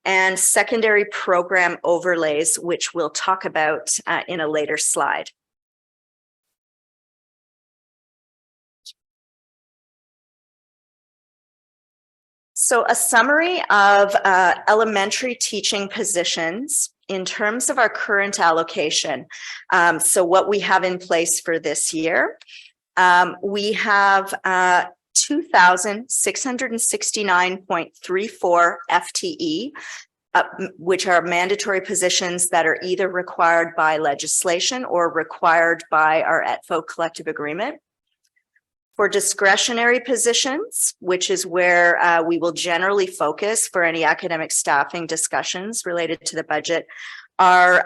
and secondary program overlays, which we'll talk about in a later slide. So a summary of elementary teaching positions in terms of our current allocation. So what we have in place for this year, we have 2,669.34 FTE, which are mandatory positions that are either required by legislation or required by our ETFO collective agreement. For discretionary positions, which is where we will generally focus for any academic staffing discussions related to the budget, are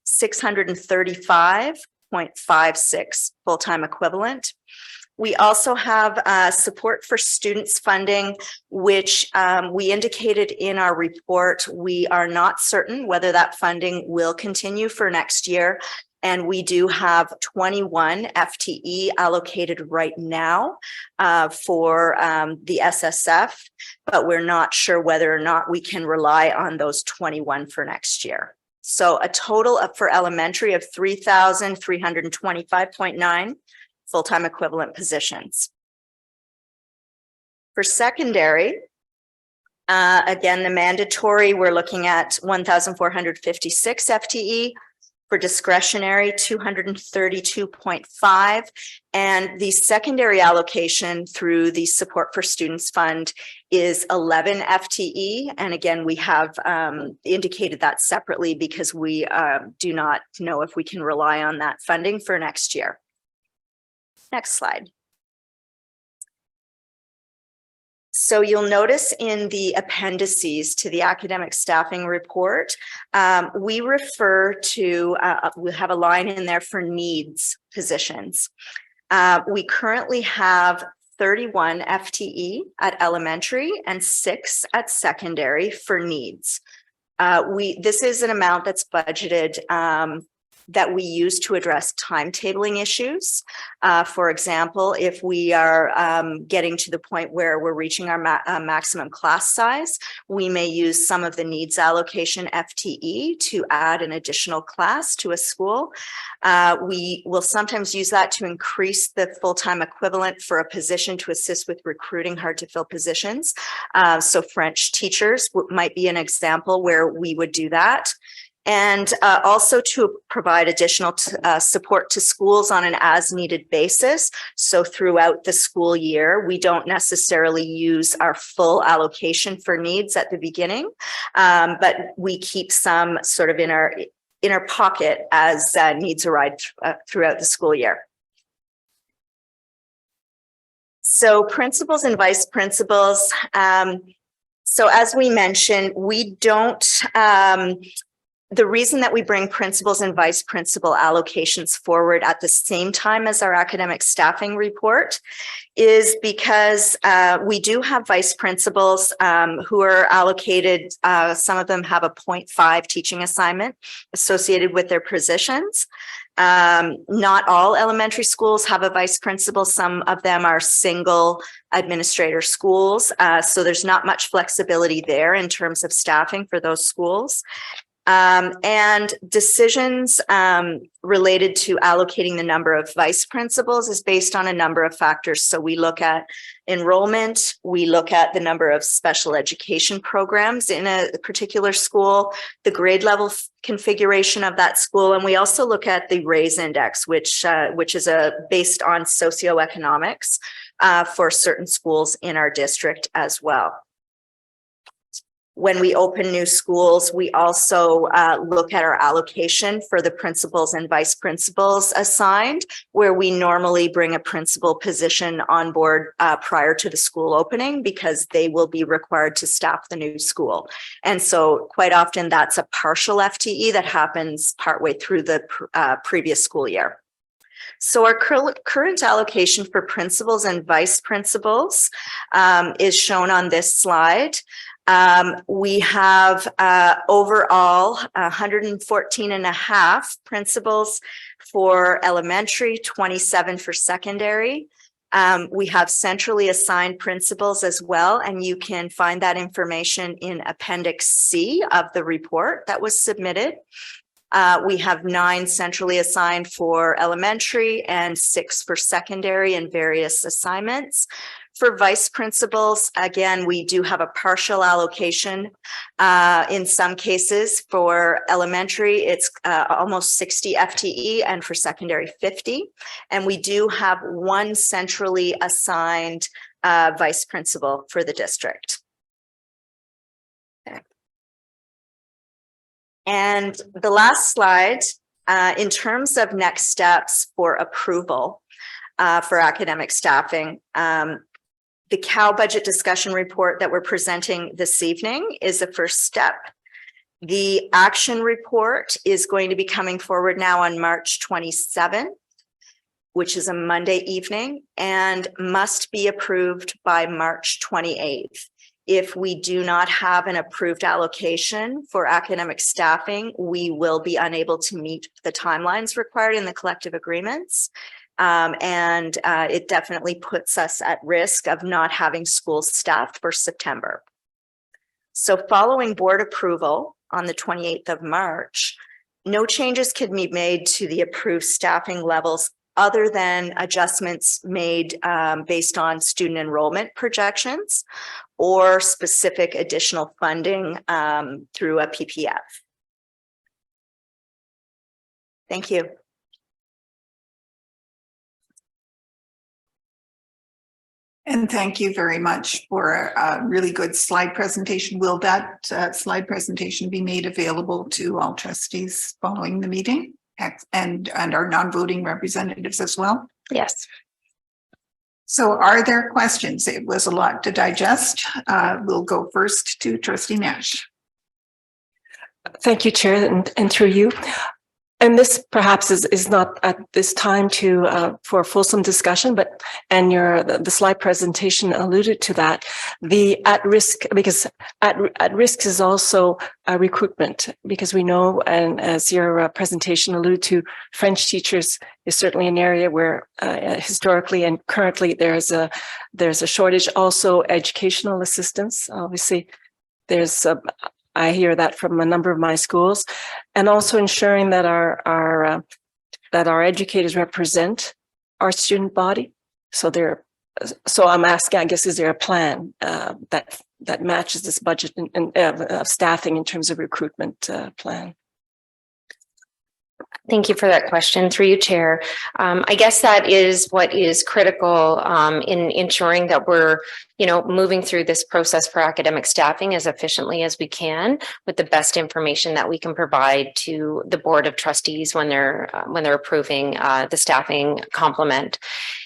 635.56 full-time equivalent. We also have support for students funding, which we indicated in our report. We are not certain whether that funding will continue for next year. And we do have 21 FTE allocated right now for the SSF, but we're not sure whether or not we can rely on those 21 for next year. So a total of for elementary of 3,325.9 full-time equivalent positions. For secondary, again, the mandatory, we're looking at 1,456 FTE. For discretionary, 232.5, and the secondary allocation through the Support for Students Fund is 11 FTE. And again, we have indicated that separately because we do not know if we can rely on that funding for next year. Next slide. So you'll notice in the appendices to the academic staffing report, we refer to, we have a line in there for needs positions. We currently have 31 FTE at elementary and 6 at secondary for needs. This is an amount that's budgeted that we use to address timetabling issues. For example, if we are getting to the point where we're reaching our maximum class size, we may use some of the needs allocation FTE to add an additional class to a school. We will sometimes use that to increase the full-time equivalent for a position to assist with recruiting hard to fill positions. So French teachers might be an example where we would do that. And also to provide additional support to schools on an as-needed basis. So throughout the school year, we don't necessarily use our full allocation for needs at the beginning, but we keep some sort of in our pocket as needs arise throughout the school year. So principals and vice principals. So as we mentioned, we don't, the reason that we bring principals and vice principal allocations forward at the same time as our academic staffing report is because we do have vice principals who are allocated. Some of them have a 0.5 teaching assignment associated with their positions. Not all elementary schools have a vice principal. Some of them are single administrator schools. So there's not much flexibility there in terms of staffing for those schools. And decisions related to allocating the number of vice principals is based on a number of factors. So we look at enrollment, we look at the number of special education programs in a particular school, the grade level configuration of that school, and we also look at the RAISE index, which is based on socioeconomics for certain schools in our district as well. When we open new schools, we also look at our allocation for the principals and vice principals assigned, where we normally bring a principal position on board prior to the school opening because they will be required to staff the new school. And so quite often that's a partial FTE that happens partway through the previous school year. So our current allocation for principals and vice principals is shown on this slide. We have overall 114 and a half principals for elementary, 27 for secondary. We have centrally assigned principals as well, and you can find that information in Appendix C of the report that was submitted. We have 9 centrally assigned for elementary and 6 for secondary and various assignments. For vice principals, again, we do have a partial allocation. In some cases for elementary, it's almost 60 FTE, and for secondary 50. And we do have 1 centrally assigned vice principal for the district. And the last slide, in terms of next steps for approval for academic staffing, the CAL budget discussion report that we're presenting this evening is the first step. The action report is going to be coming forward now on March 27th, which is a Monday evening, and must be approved by March 28th. If we do not have an approved allocation for academic staffing, we will be unable to meet the timelines required in the collective agreements. It definitely puts us at risk of not having schools staffed for September. So following board approval on the 28th of March, no changes can be made to the approved staffing levels other than adjustments made based on student enrollment projections or specific additional funding through a PPF. Thank you. And thank you very much for a really good slide presentation. Will that slide presentation be made available to all trustees following the meeting and our non-voting representatives as well? Yes. So are there questions? It was a lot to digest. We'll go first to Trustee Nash. Thank you, Chair, and through you. And this perhaps is not at this time for a fulsome discussion, but the slide presentation alluded to that. The at risk, because at risk is also recruitment, because we know, and as your presentation alluded to, French teachers is certainly an area where historically and currently there's a shortage. Also, educational assistance. Obviously, I hear that from a number of my schools, and also ensuring that our educators represent our student body. So I'm asking, I guess, is there a plan that matches this budget of staffing in terms of recruitment plan? Thank you for that question. Through you, Chair. I guess that is what is critical in ensuring that we're, moving through this process for academic staffing as efficiently as we can with the best information that we can provide to the Board of Trustees when they're approving the staffing complement.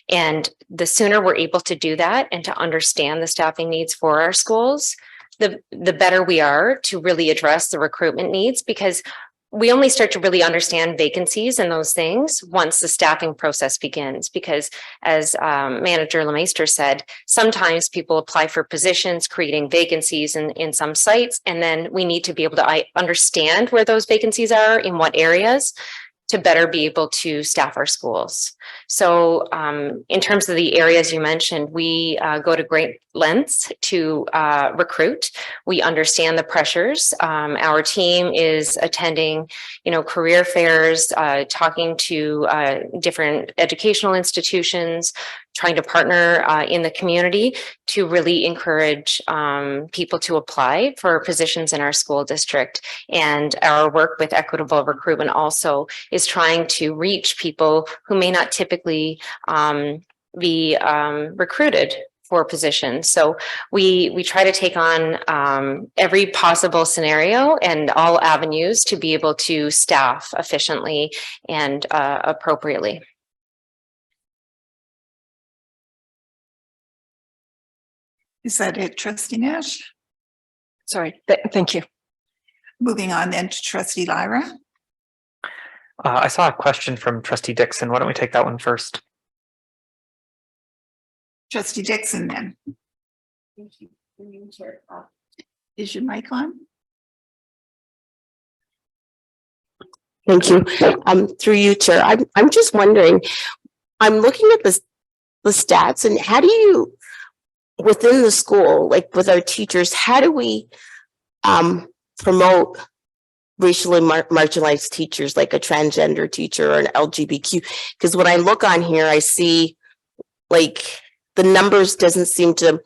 And the sooner we're able to do that and to understand the staffing needs for our schools, the better we are to really address the recruitment needs, because we only start to really understand vacancies and those things once the staffing process begins, because as Manager Lemaister said, sometimes people apply for positions, creating vacancies in some sites, and then we need to be able to understand where those vacancies are, in what areas, to better be able to staff our schools. So in terms of the areas you mentioned, we go to great lengths to recruit. We understand the pressures. Our team is attending, career fairs, talking to different educational institutions, trying to partner in the community to really encourage people to apply for positions in our school district. And our work with equitable recruitment also is trying to reach people who may not typically be recruited for positions. So we try to take on every possible scenario and all avenues to be able to staff efficiently and appropriately. Is that it, Trustee Nash? Sorry, thank you. Moving on then to Trustee Lyra. I saw a question from Trustee Dixon. Why don't we take that one first? Trustee Dixon, then. Is your mic on? Thank you. Through you, Chair. I'm just wondering, I'm looking at the stats, and how do you, within the school, like with our teachers, how do we promote racially marginalized teachers, like a transgender teacher or an LGBTQ? Because when I look on here, I see like the numbers doesn't seem to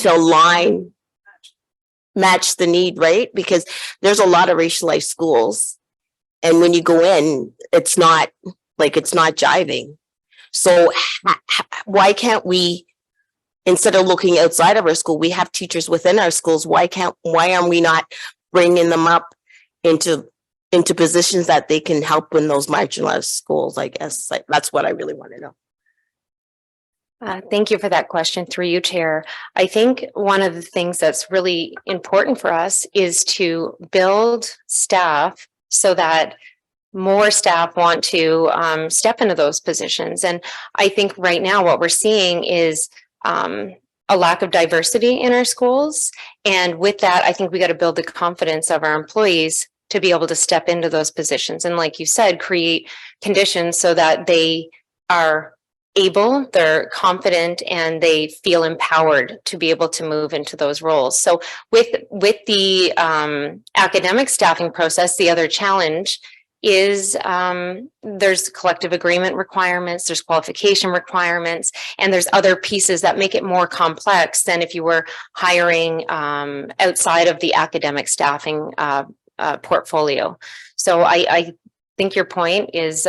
align, match the need, right? Because there's a lot of racialized schools, and when you go in, it's not jiving. So why can't we, instead of looking outside of our school, we have teachers within our schools? Why are we not bringing them up into positions that they can help in those marginalized schools? I guess that's what I really want to know. Thank you for that question, through you, Chair. I think one of the things that's really important for us is to build staff so that more staff want to step into those positions. And I think right now what we're seeing is a lack of diversity in our schools. And with that, I think we got to build the confidence of our employees to be able to step into those positions. And like you said, create conditions so that they are able, they're confident, and they feel empowered to be able to move into those roles. So with the academic staffing process, the other challenge is there's collective agreement requirements, there's qualification requirements, and there's other pieces that make it more complex than if you were hiring outside of the academic staffing portfolio. So I think your point is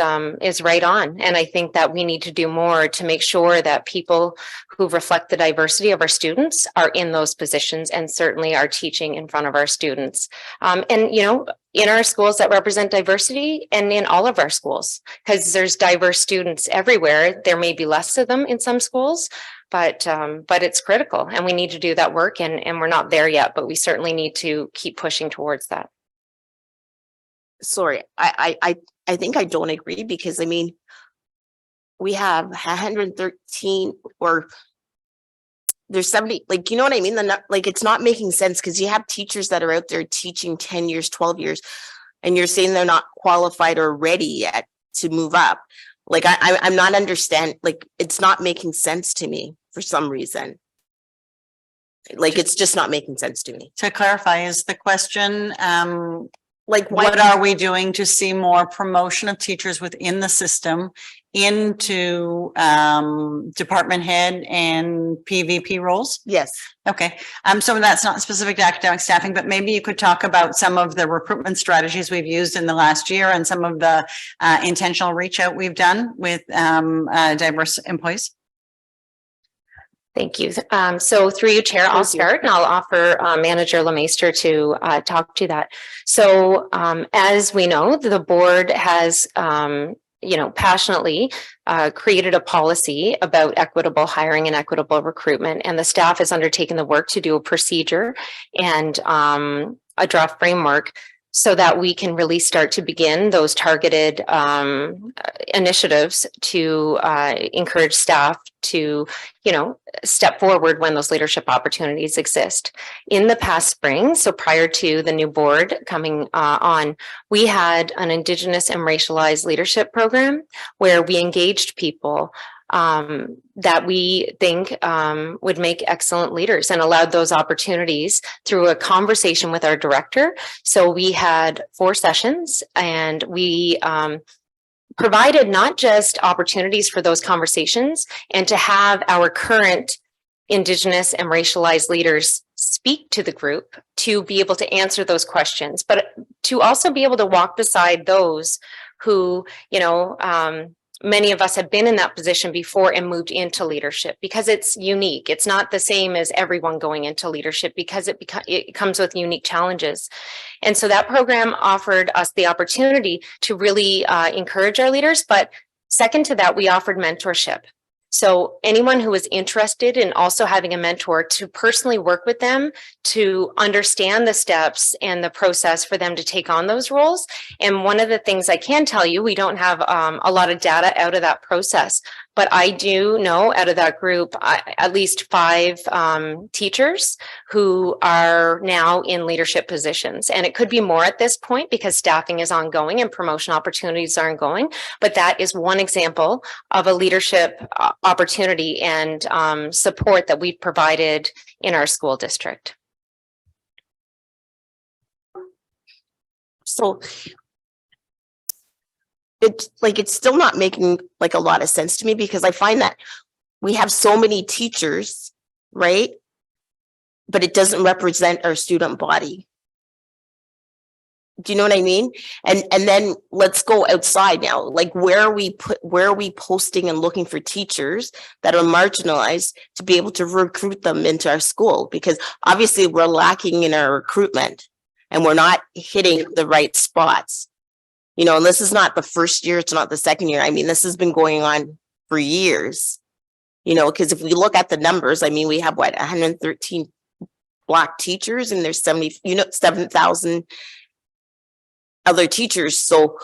right on, and I think that we need to do more to make sure that people who reflect the diversity of our students are in those positions, and certainly are teaching in front of our students. And you know, in our schools that represent diversity, and in all of our schools, because there's diverse students everywhere. There may be less of them in some schools, but it's critical, and we need to do that work, and we're not there yet, but we certainly need to keep pushing towards that. Sorry, I think I don't agree, because I mean, we have 113, or there's 70, like, you know what I mean? Like, it's not making sense, because you have teachers that are out there teaching 10 years, 12 years, and you're saying they're not qualified or ready yet to move up. Like, I'm not understand, like, it's not making sense to me for some reason. Like, it's just not making sense to me. To clarify, is the question, like, what are we doing to see more promotion of teachers within the system into department head and PVP roles? Yes. Okay. So that's not specific to academic staffing, but maybe you could talk about some of the recruitment strategies we've used in the last year, and some of the intentional reach out we've done with diverse employees. Thank you. So through you, Chair, I'll start, and I'll offer Manager LeMaistre to talk to that. So as we know, the board has, passionately created a policy about equitable hiring and equitable recruitment, and the staff has undertaken the work to do a procedure and a draft framework so that we can really start to begin those targeted initiatives to encourage staff to, step forward when those leadership opportunities exist. In the past spring, so prior to the new board coming on, we had an Indigenous and racialized leadership program where we engaged people that we think would make excellent leaders, and allowed those opportunities through a conversation with our director. So we had 4 sessions, and we provided not just opportunities for those conversations and to have our current Indigenous and racialized leaders speak to the group to be able to answer those questions, but to also be able to walk beside those who, many of us have been in that position before and moved into leadership, because it's unique. It's not the same as everyone going into leadership, because it comes with unique challenges. And so that program offered us the opportunity to really encourage our leaders. But second to that, we offered mentorship. So anyone who is interested in also having a mentor to personally work with them to understand the steps and the process for them to take on those roles. And one of the things I can tell you, we don't have a lot of data out of that process, but I do know out of that group, at least 5 teachers who are now in leadership positions. And it could be more at this point because staffing is ongoing and promotion opportunities are ongoing. But that is one example of a leadership opportunity and support that we've provided in our school district. So it's still not making like a lot of sense to me, because I find that we have so many teachers, right? But it doesn't represent our student body. Do you know what I mean? And then let's go outside now. Like, where are we posting and looking for teachers that are marginalized to be able to recruit them into our school? Because obviously we're lacking in our recruitment and we're not hitting the right spots. You know, and this is not the first year, it's not the second year. I mean, this has been going on for years, you know, because if we look at the numbers, I mean, we have 113 Black teachers and there's 7,000 other teachers. So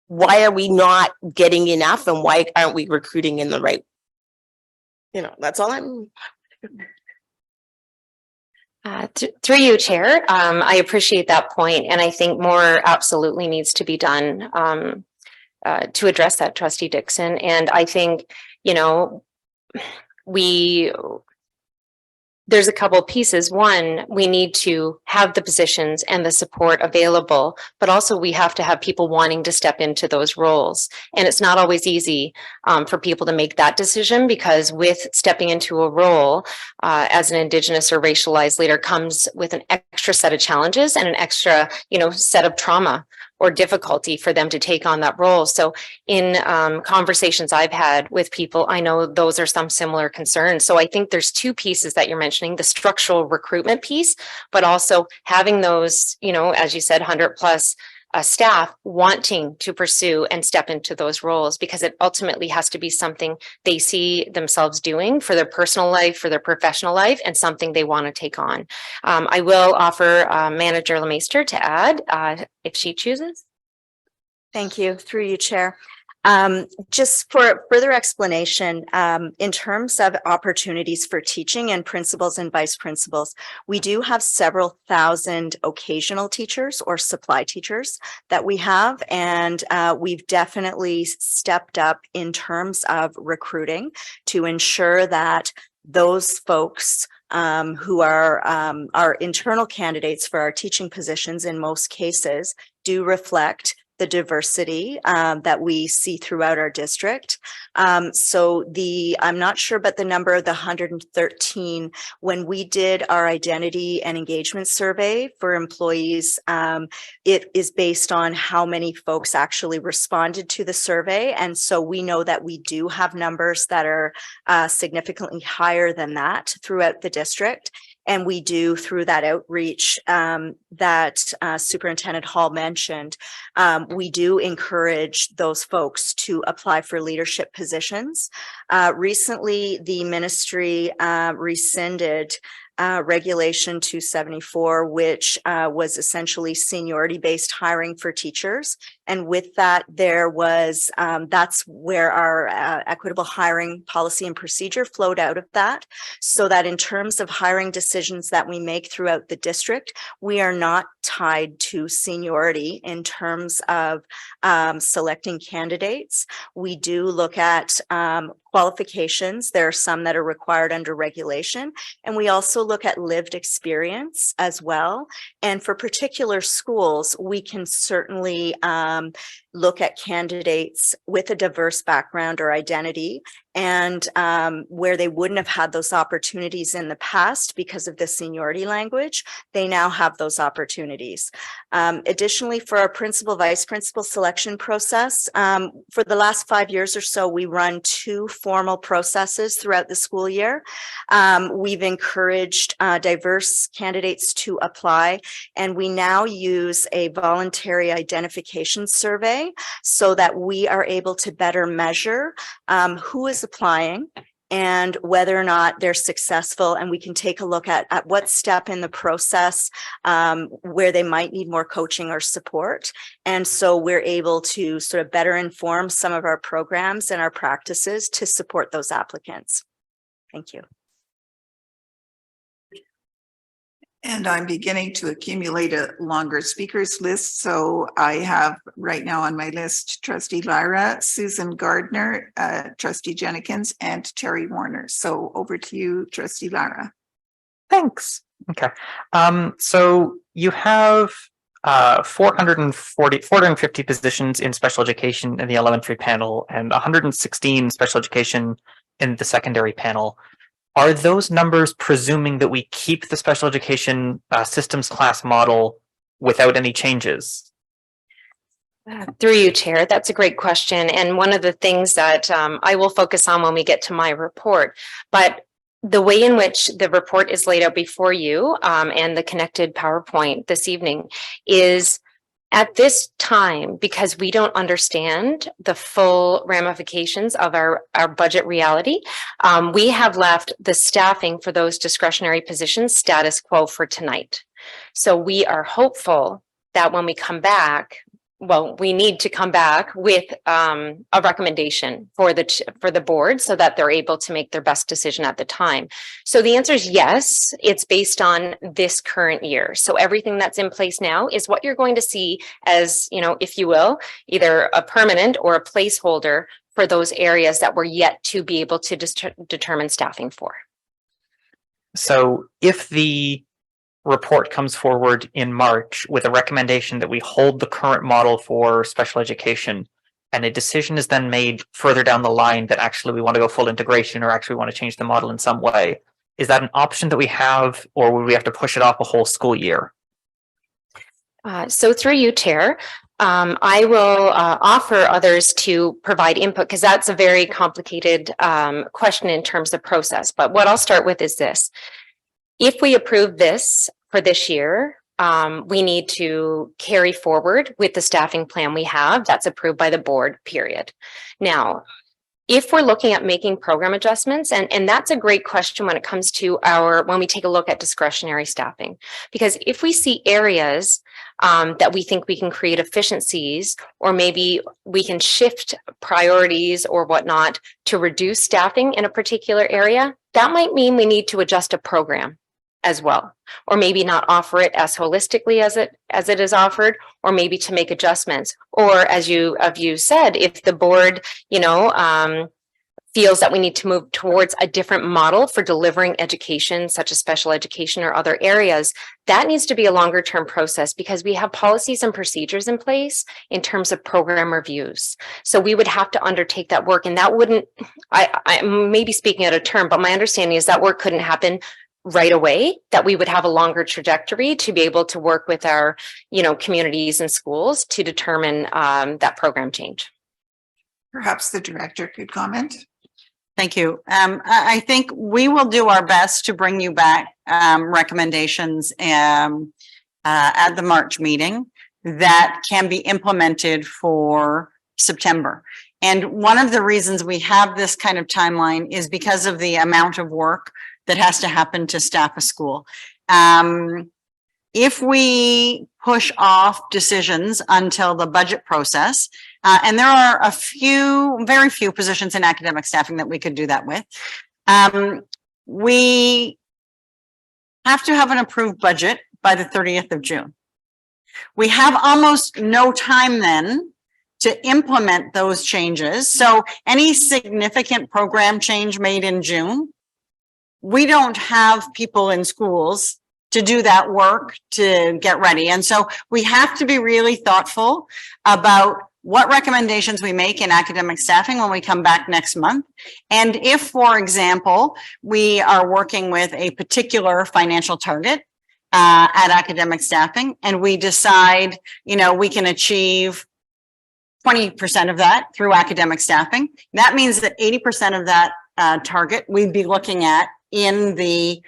why are we not getting enough, and why aren't we recruiting in the right? You know, that's all I'm. Through you, Chair, I appreciate that point, and I think more absolutely needs to be done to address that, Trustee Dixon. And I think, you know, there's a couple of pieces. One, we need to have the positions and the support available, but also we have to have people wanting to step into those roles. And it's not always easy for people to make that decision, because with stepping into a role as an Indigenous or racialized leader comes with an extra set of challenges and an extra, you know, set of trauma or difficulty for them to take on that role. So in conversations I've had with people, I know those are some similar concerns. So I think there's 2 pieces that you're mentioning, the structural recruitment piece, but also having those, you know, as you said, 100+ staff wanting to pursue and step into those roles, because it ultimately has to be something they see themselves doing for their personal life, for their professional life, and something they want to take on. I will offer Manager Lemeister to add if she chooses. Thank you. Through you, Chair. Just for further explanation, in terms of opportunities for teaching and principals and vice principals, we do have several thousand occasional teachers or supply teachers that we have, and we've definitely stepped up in terms of recruiting to ensure that those folks who are our internal candidates for our teaching positions in most cases do reflect the diversity that we see throughout our district. So I'm not sure, but the number of the 113, when we did our identity and engagement survey for employees, it is based on how many folks actually responded to the survey. And so we know that we do have numbers that are significantly higher than that throughout the district. And we do, through that outreach that Superintendent Hall mentioned, we do encourage those folks to apply for leadership positions. Recently, the ministry rescinded Regulation 274, which was essentially seniority-based hiring for teachers. And with that, there was, that's where our equitable hiring policy and procedure flowed out of that, so that in terms of hiring decisions that we make throughout the district, we are not tied to seniority in terms of selecting candidates. We do look at qualifications. There are some that are required under regulation, and we also look at lived experience as well. And for particular schools, we can certainly look at candidates with a diverse background or identity, and where they wouldn't have had those opportunities in the past because of the seniority language, they now have those opportunities. Additionally, for our principal, vice principal selection process, for the last 5 years or so, we run 2 formal processes throughout the school year. We've encouraged diverse candidates to apply, and we now use a voluntary identification survey so that we are able to better measure who is applying and whether or not they're successful. And we can take a look at what step in the process where they might need more coaching or support. And so we're able to sort of better inform some of our programs and our practices to support those applicants. Thank you. And I'm beginning to accumulate a longer speakers list. So I have right now on my list, Trustee Lyra, Susan Gardner, Trustee Jenkins, and Terry Warner. So over to you, Trustee Lyra. Thanks. Okay. So you have 450 positions in special education in the elementary panel and 116 special education in the secondary panel. Are those numbers presuming that we keep the special education systems class model without any changes? Through you, Chair, that's a great question. And one of the things that I will focus on when we get to my report. But the way in which the report is laid out before you and the connected PowerPoint this evening is at this time, because we don't understand the full ramifications of our budget reality, we have left the staffing for those discretionary positions status quo for tonight. So we are hopeful that when we come back, well, we need to come back with a recommendation for the board so that they're able to make their best decision at the time. So the answer is yes, it's based on this current year. So everything that's in place now is what you're going to see as, you know, if you will, either a permanent or a placeholder for those areas that we're yet to be able to determine staffing for. So if the report comes forward in March with a recommendation that we hold the current model for special education, and a decision is then made further down the line that actually we want to go full integration or actually want to change the model in some way, is that an option that we have, or would we have to push it off a whole school year? So through you, Chair, I will offer others to provide input because that's a very complicated question in terms of process. But what I'll start with is this. If we approve this for this year, we need to carry forward with the staffing plan we have that's approved by the board, period. Now, if we're looking at making program adjustments, and that's a great question when it comes to when we take a look at discretionary staffing, because if we see areas that we think we can create efficiencies, or maybe we can shift priorities or whatnot to reduce staffing in a particular area, that might mean we need to adjust a program as well, or maybe not offer it as holistically as it is offered, or maybe to make adjustments. Or as you said, if the board, feels that we need to move towards a different model for delivering education, such as special education or other areas, that needs to be a longer term process because we have policies and procedures in place in terms of program reviews. So we would have to undertake that work, and that wouldn't, I may be speaking out of turn, but my understanding is that work couldn't happen right away, that we would have a longer trajectory to be able to work with our, communities and schools to determine that program change. Perhaps the director could comment. Thank you. I think we will do our best to bring you back recommendations at the March meeting that can be implemented for September. And one of the reasons we have this kind of timeline is because of the amount of work that has to happen to staff a school. If we push off decisions until the budget process, and there are very few positions in academic staffing that we could do that with, we have to have an approved budget by the 30th of June. We have almost no time then to implement those changes. So any significant program change made in June, we don't have people in schools to do that work to get ready. And so we have to be really thoughtful about what recommendations we make in academic staffing when we come back next month. And if, for example, we are working with a particular financial target at academic staffing, and we decide, we can achieve 20% of that through academic staffing, that means that 80% of that target we'd be looking at in the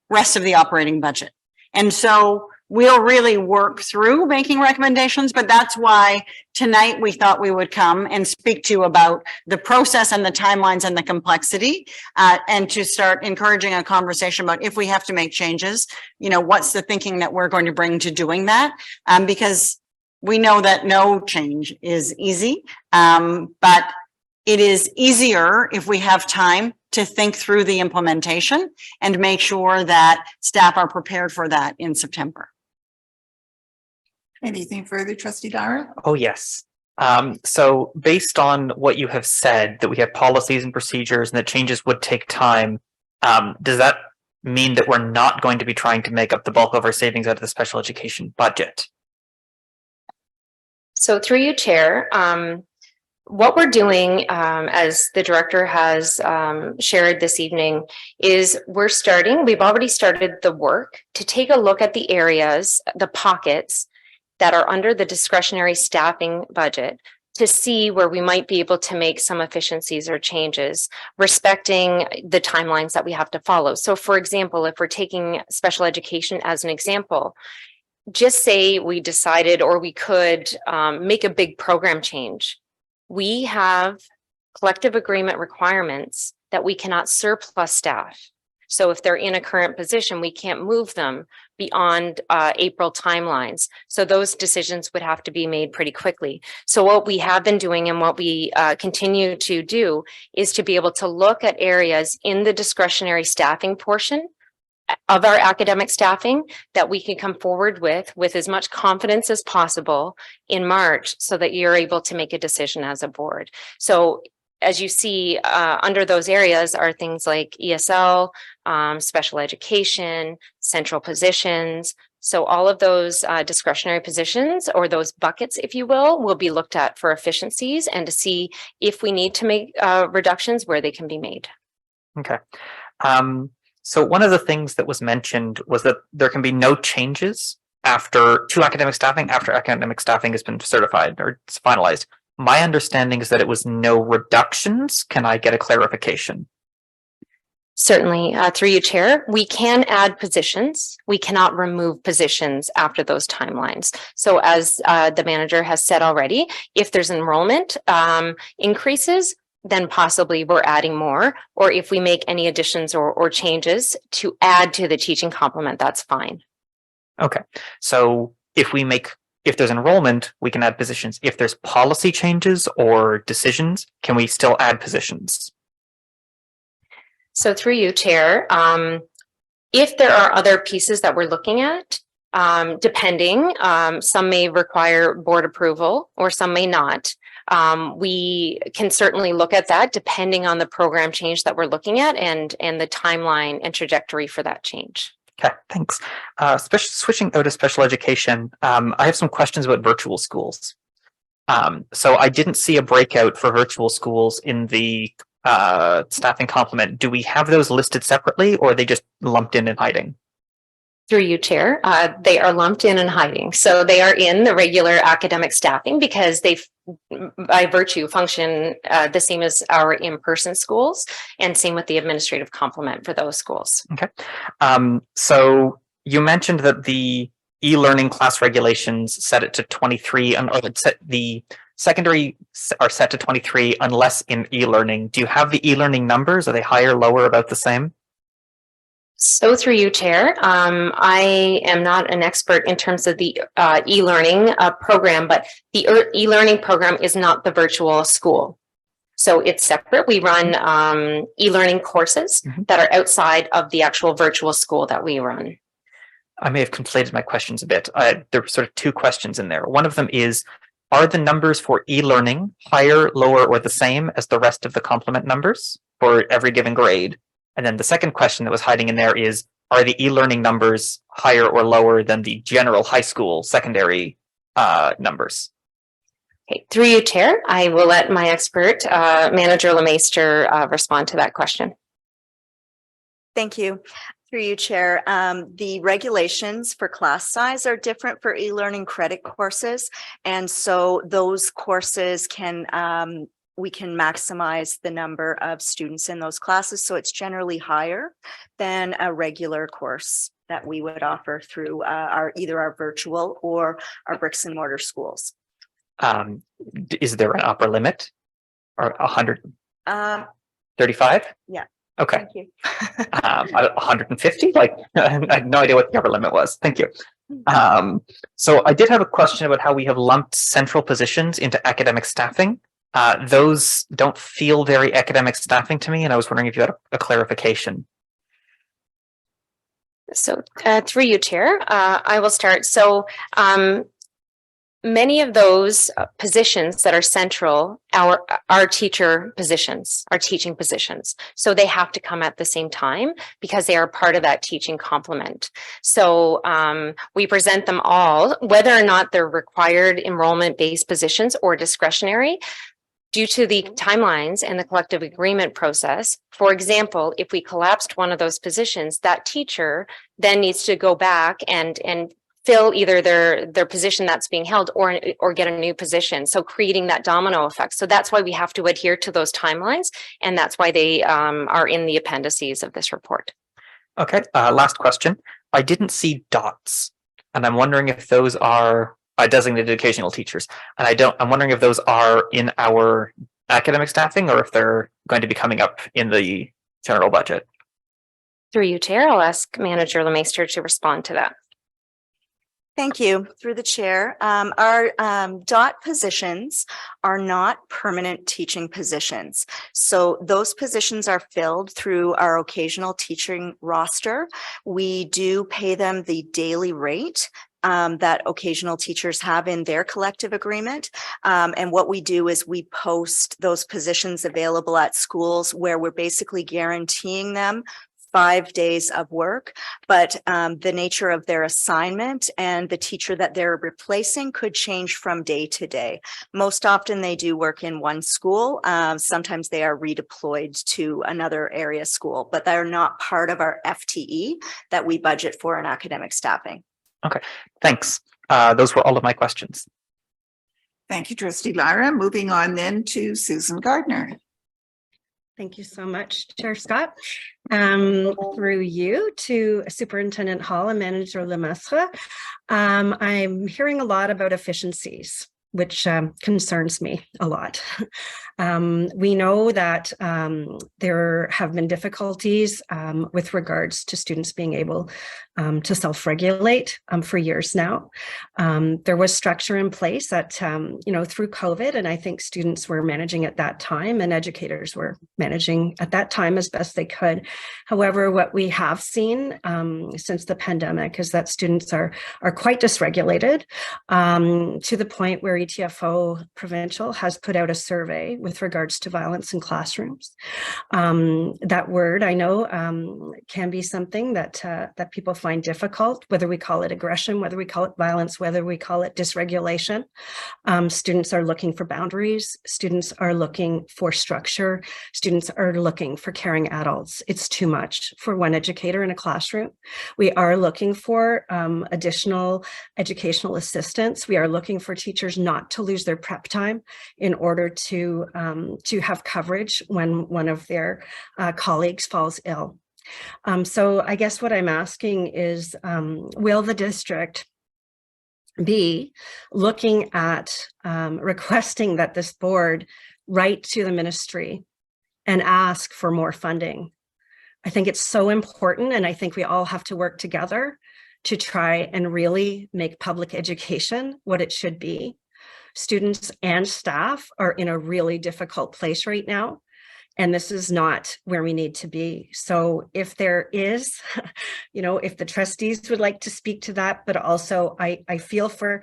rest of the operating budget. And so we'll really work through making recommendations, but that's why tonight we thought we would come and speak to you about the process and the timelines and the complexity, and to start encouraging a conversation about if we have to make changes, what's the thinking that we're going to bring to doing that? Because we know that no change is easy, but it is easier if we have time to think through the implementation and make sure that staff are prepared for that in September. Anything further, Trustee Dara? Oh, yes. So based on what you have said, that we have policies and procedures and that changes would take time, does that mean that we're not going to be trying to make up the bulk of our savings out of the special education budget? So through you, Chair, what we're doing, as the director has shared this evening, is we've already started the work to take a look at the areas, the pockets that are under the discretionary staffing budget, to see where we might be able to make some efficiencies or changes, respecting the timelines that we have to follow. So for example, if we're taking special education as an example, just say we decided, or we could make a big program change. We have collective agreement requirements that we cannot surplus staff. So if they're in a current position, we can't move them beyond April timelines. So those decisions would have to be made pretty quickly. So what we have been doing and what we continue to do is to be able to look at areas in the discretionary staffing portion of our academic staffing that we can come forward with as much confidence as possible in March, so that you're able to make a decision as a board. So as you see, under those areas are things like ESL, special education, central positions. So all of those discretionary positions, or those buckets, if you will be looked at for efficiencies and to see if we need to make reductions, where they can be made. Okay. So one of the things that was mentioned was that there can be no changes to academic staffing after academic staffing has been certified or it's finalized. My understanding is that it was no reductions. Can I get a clarification? Certainly, through you, Chair, we can add positions. We cannot remove positions after those timelines. So as the manager has said already, if there's enrollment increases, then possibly we're adding more, or if we make any additions or changes to add to the teaching complement, that's fine. Okay, so if there's enrollment, we can add positions. If there's policy changes or decisions, can we still add positions? So through you, Chair, if there are other pieces that we're looking at, depending, some may require board approval or some may not. We can certainly look at that depending on the program change that we're looking at and the timeline and trajectory for that change. Okay, thanks. Switching out of special education, I have some questions about virtual schools. So I didn't see a breakout for virtual schools in the staffing complement. Do we have those listed separately, or are they just lumped in and hiding? Through you, Chair, they are lumped in and hiding. So they are in the regular academic staffing because they, by virtue, function the same as our in-person schools, and same with the administrative complement for those schools. Okay. So you mentioned that the e-learning class regulations set it to 23, the secondary are set to 23 unless in e-learning. Do you have the e-learning numbers? Are they higher, lower, about the same? So through you, Chair, I am not an expert in terms of the e-learning program, but the e-learning program is not the virtual school. So it's separate. We run e-learning courses that are outside of the actual virtual school that we run. I may have conflated my questions a bit. There are sort of two questions in there. One of them is, are the numbers for e-learning higher, lower, or the same as the rest of the complement numbers for every given grade? And then the second question that was hiding in there is, are the e-learning numbers higher or lower than the general high school secondary numbers? Okay. Through you, Chair, I will let my expert, Manager LeMaster, respond to that question. Thank you. Through you, Chair. The regulations for class size are different for e-learning credit courses. And so those courses we can maximize the number of students in those classes. So it's generally higher than a regular course that we would offer through either our virtual or our bricks and mortar schools. Is there an upper limit or 135? Yeah. Okay. Thank you. 150? Like, I had no idea what the upper limit was. Thank you. So I did have a question about how we have lumped central positions into academic staffing. Those don't feel very academic staffing to me, and I was wondering if you had a clarification. So through you, Chair, I will start. So many of those positions that are central are teacher positions, are teaching positions. So they have to come at the same time because they are part of that teaching complement. So we present them all, whether or not they're required enrollment-based positions or discretionary. Due to the timelines and the collective agreement process, for example, if we collapsed one of those positions, that teacher then needs to go back and fill either their position that's being held or get a new position. So creating that domino effect. So that's why we have to adhere to those timelines, and that's why they are in the appendices of this report. Okay, last question. I didn't see dots, and I'm wondering if those are designated educational teachers. And I'm wondering if those are in our academic staffing or if they're going to be coming up in the general budget. Through you, Chair, I'll ask Manager Lemaister to respond to that. Thank you. Through the chair, our DOT positions are not permanent teaching positions. So those positions are filled through our occasional teaching roster. We do pay them the daily rate that occasional teachers have in their collective agreement. And what we do is we post those positions available at schools where we're basically guaranteeing them 5 days of work, but the nature of their assignment and the teacher that they're replacing could change from day to day. Most often they do work in one school. Sometimes they are redeployed to another area school, but they're not part of our FTE that we budget for in academic staffing. Okay, thanks. Those were all of my questions. Thank you, Trustee Lyra. Moving on then to Susan Gardner. Thank you so much, Chair Scott. Through you to Superintendent Hall and Manager Lemaitre. I'm hearing a lot about efficiencies, which concerns me a lot. We know that there have been difficulties with regards to students being able to self-regulate for years now. There was structure in place that, through COVID, and I think students were managing at that time and educators were managing at that time as best they could. However, what we have seen since the pandemic is that students are quite dysregulated to the point where ETFO Provincial has put out a survey with regards to violence in classrooms. That word, I know, can be something that people find difficult, whether we call it aggression, whether we call it violence, whether we call it dysregulation. Students are looking for boundaries. Students are looking for structure. Students are looking for caring adults. It's too much for one educator in a classroom. We are looking for additional educational assistance. We are looking for teachers not to lose their prep time in order to have coverage when one of their colleagues falls ill. So I guess what I'm asking is, will the district be looking at requesting that this board write to the ministry and ask for more funding? I think it's so important, and I think we all have to work together to try and really make public education what it should be. Students and staff are in a really difficult place right now, and this is not where we need to be. So if there is, if the trustees would like to speak to that, but also I feel for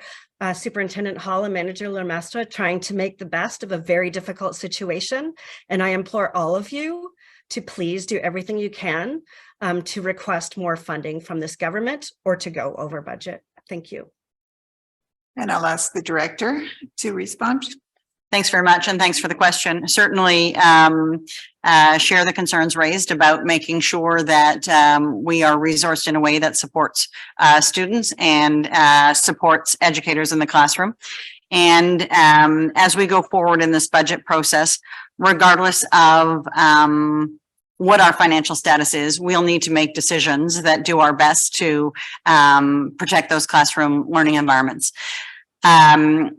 Superintendent Hall and Manager Lemaitre trying to make the best of a very difficult situation. And I implore all of you to please do everything you can to request more funding from this government or to go over budget. Thank you. And I'll ask the director to respond. Thanks very much, and thanks for the question. Certainly share the concerns raised about making sure that we are resourced in a way that supports students and supports educators in the classroom. And as we go forward in this budget process, regardless of what our financial status is, we'll need to make decisions that do our best to protect those classroom learning environments. I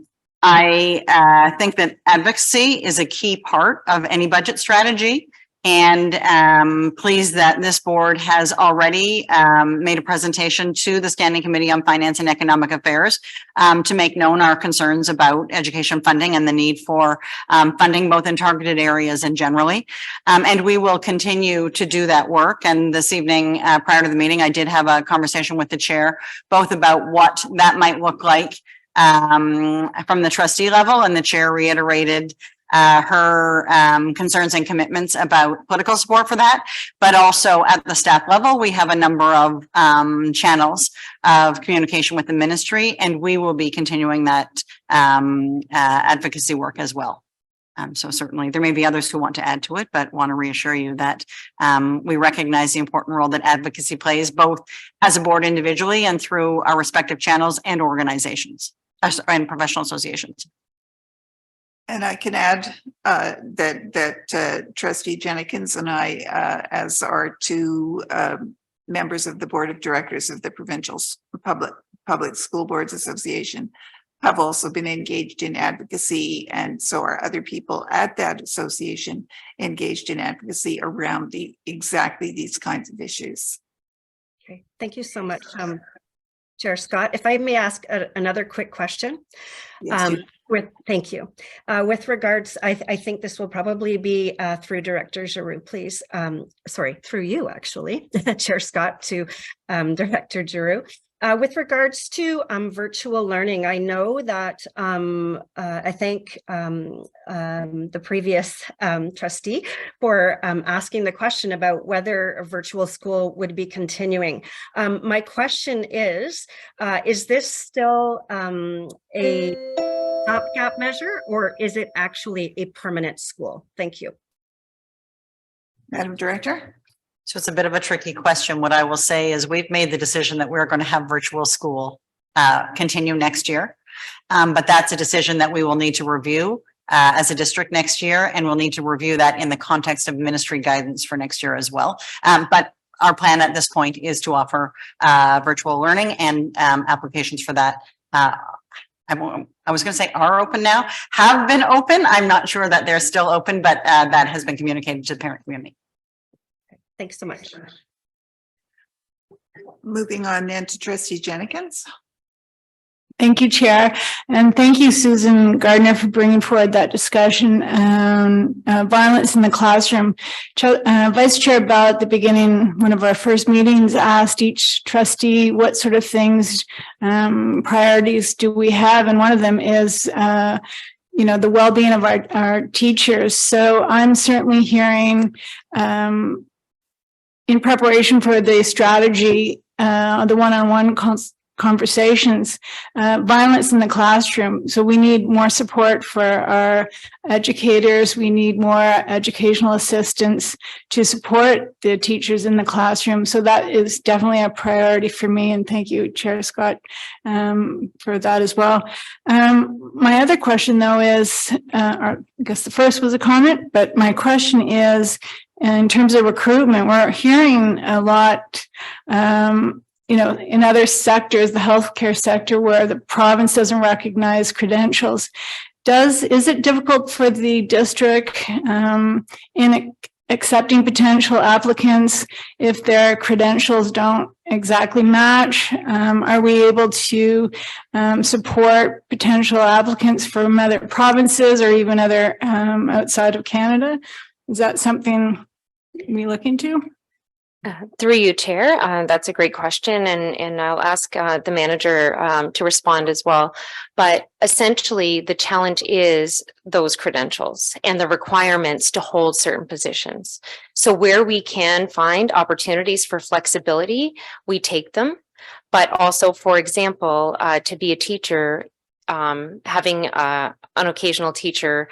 think that advocacy is a key part of any budget strategy. And pleased that this board has already made a presentation to the Standing Committee on Finance and Economic Affairs to make known our concerns about education funding and the need for funding both in targeted areas and generally. And we will continue to do that work. And this evening, prior to the meeting, I did have a conversation with the chair, both about what that might look like from the trustee level, and the chair reiterated her concerns and commitments about political support for that, but also at the staff level, we have a number of channels of communication with the ministry, and we will be continuing that advocacy work as well. So certainly there may be others who want to add to it, but want to reassure you that we recognize the important role that advocacy plays, both as a board individually and through our respective channels and organizations and professional associations. And I can add that Trustee Jenkins and I, as our two members of the Board of Directors of the Provincial Public School Boards Association, have also been engaged in advocacy, and so are other people at that association engaged in advocacy around exactly these kinds of issues. Okay, thank you so much, Chair Scott. If I may ask another quick question. Yes, thank you. With regards, I think this will probably be through Director Giroux, please. Sorry, through you actually, Chair Scott, to Director Giroux. With regards to virtual learning, I know that I thank the previous trustee for asking the question about whether a virtual school would be continuing. My question is this still a stopgap measure, or is it actually a permanent school? Thank you. Madam Director. So it's a bit of a tricky question. What I will say is we've made the decision that we're going to have virtual school continue next year. But that's a decision that we will need to review as a district next year, and we'll need to review that in the context of ministry guidance for next year as well. But our plan at this point is to offer virtual learning, and applications for that. I was going to say are open now, have been open. I'm not sure that they're still open, but that has been communicated to the parent community. Thanks so much. Moving on then to Trustee Jenkins. Thank you, Chair. And thank you, Susan Gardner, for bringing forward that discussion on violence in the classroom. Vice Chair Bell at the beginning, one of our first meetings, asked each trustee what sort of things, priorities do we have? And one of them is, the well-being of our teachers. So I'm certainly hearing, in preparation for the strategy, the one-on-one conversations, violence in the classroom. So we need more support for our educators. We need more educational assistance to support the teachers in the classroom. So that is definitely a priority for me. And thank you, Chair Scott, for that as well. My other question, though, is, or I guess the first was a comment, but my question is, in terms of recruitment, we're hearing a lot, in other sectors, the healthcare sector, where the province doesn't recognize credentials. Is it difficult for the district in accepting potential applicants if their credentials don't exactly match? Are we able to support potential applicants from other provinces or even other outside of Canada? Is that something we look into? Through you, Chair. That's a great question, and I'll ask the manager to respond as well. But essentially, the challenge is those credentials and the requirements to hold certain positions. So where we can find opportunities for flexibility, we take them. But also, for example, to be a teacher, having an occasional teacher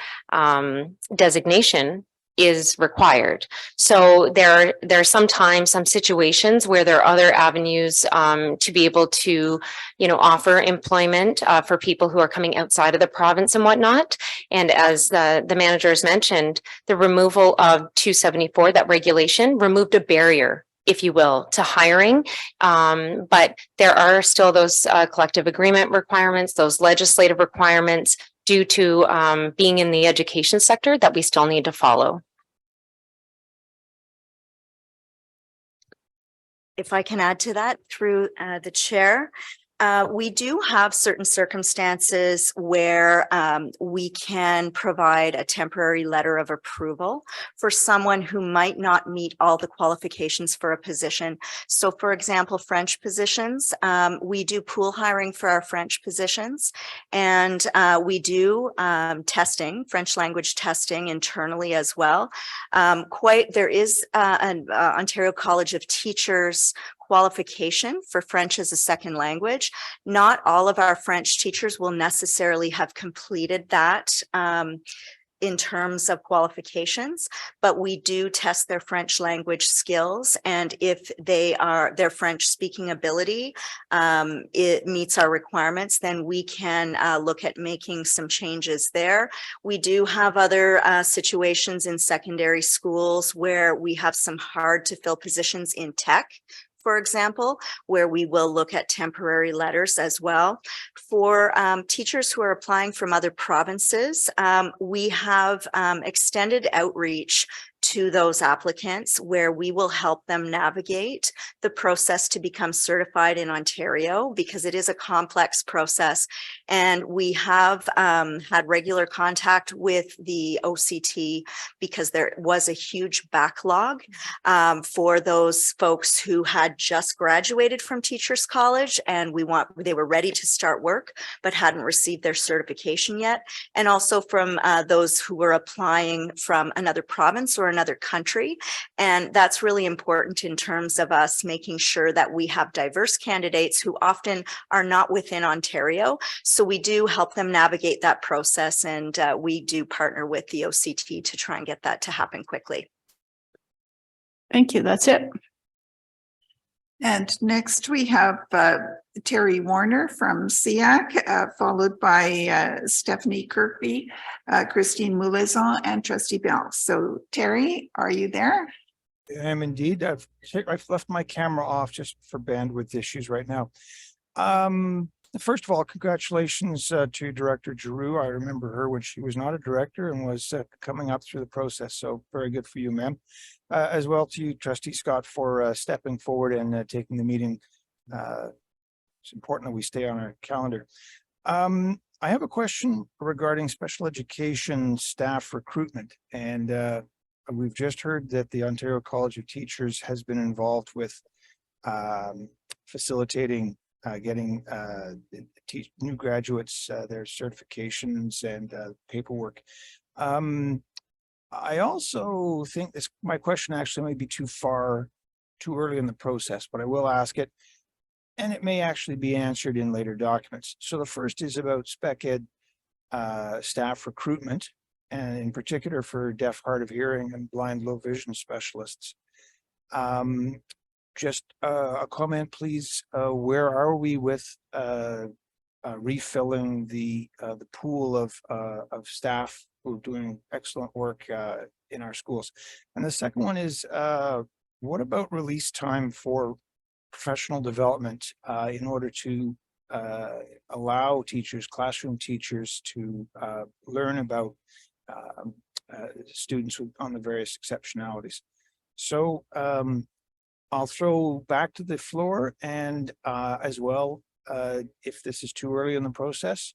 designation is required. So there are sometimes some situations where there are other avenues to be able to, offer employment for people who are coming outside of the province and whatnot. And as the managers mentioned, the removal of 274, that regulation, removed a barrier, if you will, to hiring. But there are still those collective agreement requirements, those legislative requirements due to being in the education sector that we still need to follow. If I can add to that through the chair, we do have certain circumstances where we can provide a temporary letter of approval for someone who might not meet all the qualifications for a position. So for example, French positions, we do pool hiring for our French positions, and we do testing, French language testing internally as well. There is an Ontario College of Teachers qualification for French as a second language. Not all of our French teachers will necessarily have completed that in terms of qualifications, but we do test their French language skills. And if their French speaking ability, it meets our requirements, then we can look at making some changes there. We do have other situations in secondary schools where we have some hard to fill positions in tech, for example, where we will look at temporary letters as well. For teachers who are applying from other provinces, we have extended outreach to those applicants where we will help them navigate the process to become certified in Ontario, because it is a complex process. And we have had regular contact with the OCT because there was a huge backlog for those folks who had just graduated from Teachers College, and they were ready to start work but hadn't received their certification yet. And also from those who were applying from another province or another country. And that's really important in terms of us making sure that we have diverse candidates who often are not within Ontario. So we do help them navigate that process, and we do partner with the OCT to try and get that to happen quickly. Thank you. That's it. And next we have Terry Warner from SEAC, followed by Stephanie Kirkby, Christine Moulazon, and Trustee Bell. So Terry, are you there? I am indeed. I've left my camera off just for bandwidth issues right now. First of all, congratulations to Director Giroux. I remember her when she was not a director and was coming up through the process. So very good for you, ma'am. As well to you, Trustee Scott, for stepping forward and taking the meeting. It's important that we stay on our calendar. I have a question regarding special education staff recruitment. And we've just heard that the Ontario College of Teachers has been involved with facilitating getting new graduates their certifications and paperwork. I also think my question actually may be too early in the process, but I will ask it, and it may actually be answered in later documents. So the first is about spec ed staff recruitment, and in particular for deaf, hard of hearing, and blind, low vision specialists. Just a comment, please. Where are we with refilling the pool of staff who are doing excellent work in our schools? And the second one is, what about release time for professional development in order to allow teachers, classroom teachers, to learn about students on the various exceptionalities? So I'll throw back to the floor, and as well, if this is too early in the process,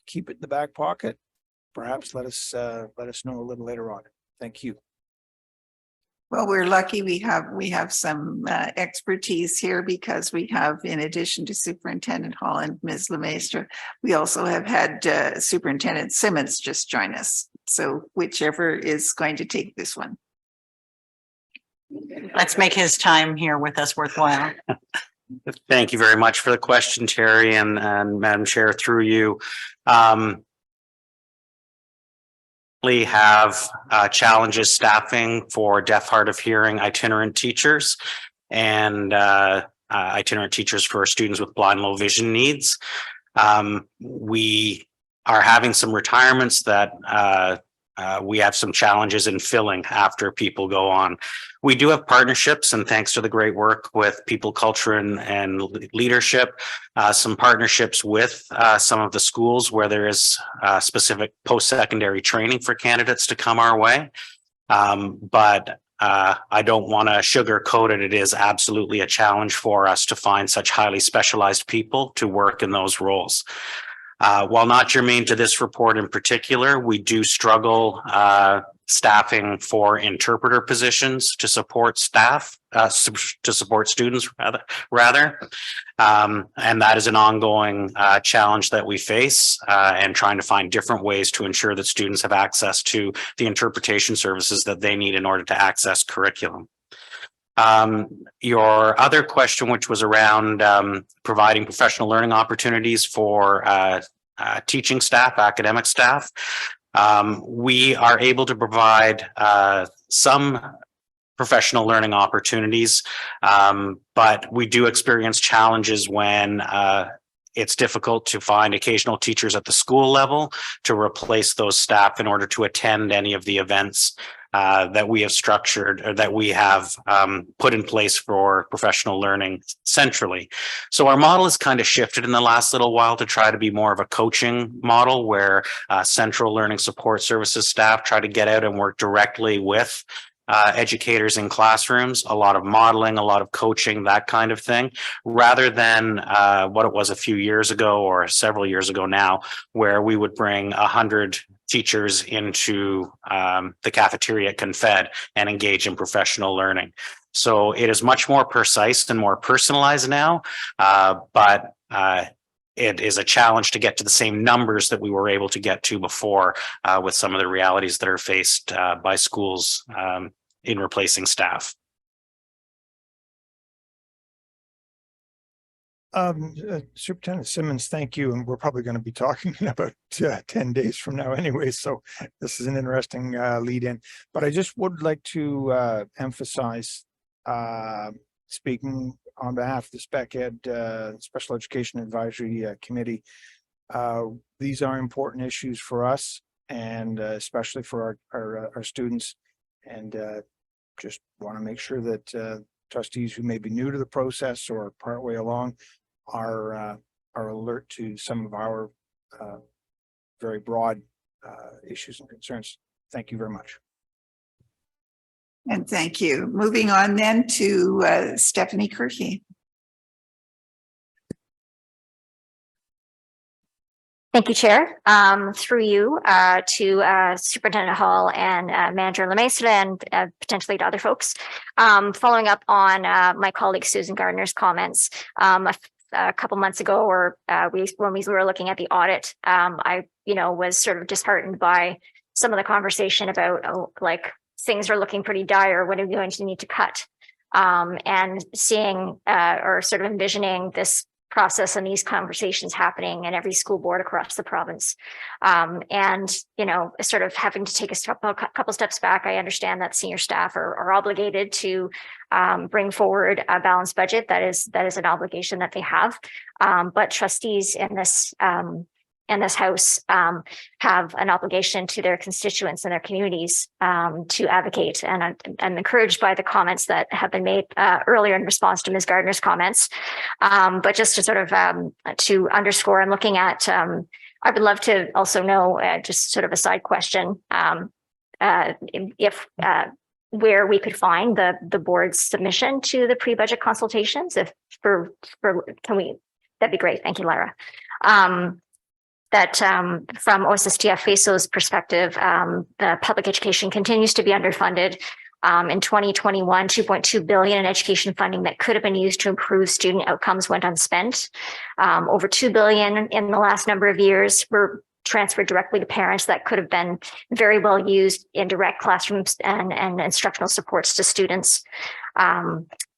keep it in the back pocket. Perhaps let us know a little later on. Thank you. Well, we're lucky we have some expertise here, because we have, in addition to Superintendent Hall and Ms. Lemaistre, we also have had Superintendent Simmons just join us. So whichever is going to take this one. Let's make his time here with us worthwhile. Thank you very much for the question, Terry, and Madam Chair, through you. have challenges staffing for deaf, hard of hearing itinerant teachers and itinerant teachers for students with blind, low vision needs. We are having some retirements that we have some challenges in filling after people go on. We do have partnerships, and thanks to the great work with people, culture, and leadership, some partnerships with some of the schools where there is specific post-secondary training for candidates to come our way. But I don't want to sugarcoat it. It is absolutely a challenge for us to find such highly specialized people to work in those roles. While not germane to this report in particular, we do struggle staffing for interpreter positions to support staff, to support students rather. And that is an ongoing challenge that we face, and trying to find different ways to ensure that students have access to the interpretation services that they need in order to access curriculum. Your other question, which was around providing professional learning opportunities for teaching staff, academic staff, we are able to provide some professional learning opportunities, but we do experience challenges when it's difficult to find occasional teachers at the school level to replace those staff in order to attend any of the events that we have structured or that we have put in place for professional learning centrally. So our model has kind of shifted in the last little while to try to be more of a coaching model where central learning support services staff try to get out and work directly with educators in classrooms, a lot of modeling, a lot of coaching, that kind of thing, rather than what it was a few years ago or several years ago now, where we would bring 100 teachers into the cafeteria at Confed and engage in professional learning. So it is much more precise and more personalized now, but it is a challenge to get to the same numbers that we were able to get to before with some of the realities that are faced by schools in replacing staff. Superintendent Simmons, thank you. And we're probably going to be talking in about 10 days from now anyway. So this is an interesting lead in, but I just would like to emphasize, speaking on behalf of the Spec Ed Special Education Advisory Committee, these are important issues for us and especially for our students, and just want to make sure that trustees who may be new to the process or partway along are alert to some of our very broad issues and concerns. Thank you very much. And thank you. Moving on then to Stephanie Kirky. Thank you, Chair. Through you to Superintendent Hall and Manager Lemestre and potentially to other folks. Following up on my colleague Susan Gardner's comments, a couple months ago, or when we were looking at the audit, I was sort of disheartened by some of the conversation about like things are looking pretty dire. What are we going to need to cut? And seeing or sort of envisioning this process and these conversations happening in every school board across the province. And, sort of having to take a couple steps back. I understand that senior staff are obligated to bring forward a balanced budget. That is an obligation that they have. But trustees in this House have an obligation to their constituents and their communities to advocate. And I'm encouraged by the comments that have been made earlier in response to Ms. Gardner's comments. But just to sort of to underscore, I'm looking at, I would love to also know, just sort of a side question, if where we could find the board's submission to the pre-budget consultations. If that'd be great. Thank you, Lyra. That from OSSTF FASO's perspective, the public education continues to be underfunded. In 2021, $2.2 billion in education funding that could have been used to improve student outcomes went unspent. Over $2 billion in the last number of years were transferred directly to parents that could have been very well used in direct classrooms and instructional supports to students.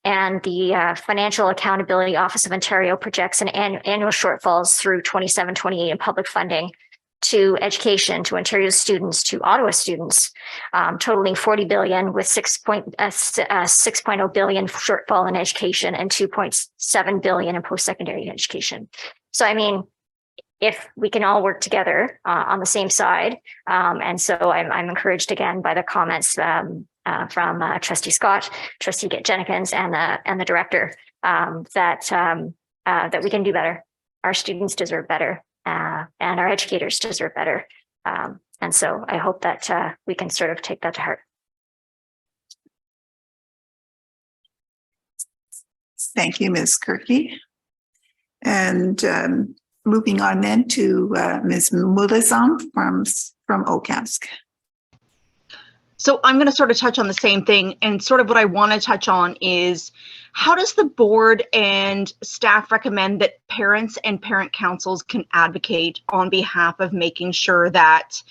And the Financial Accountability Office of Ontario projects an annual shortfalls through 27-28 in public funding to education, to Ontario students, to Ottawa students, totaling 40 billion with 6.0 billion shortfall in education and 2.7 billion in post-secondary education. So, I mean, if we can all work together on the same side, and so I'm encouraged again by the comments from Trustee Scott, Trustee Jenkins, and the director that we can do better. Our students deserve better, and our educators deserve better. And so I hope that we can sort of take that to heart. Thank you, Ms. Kirky. And moving on then to Ms. Mulazam from OCASC. So I'm going to sort of touch on the same thing, and sort of what I want to touch on is how does the board and staff recommend that parents and parent councils can advocate on behalf of making sure that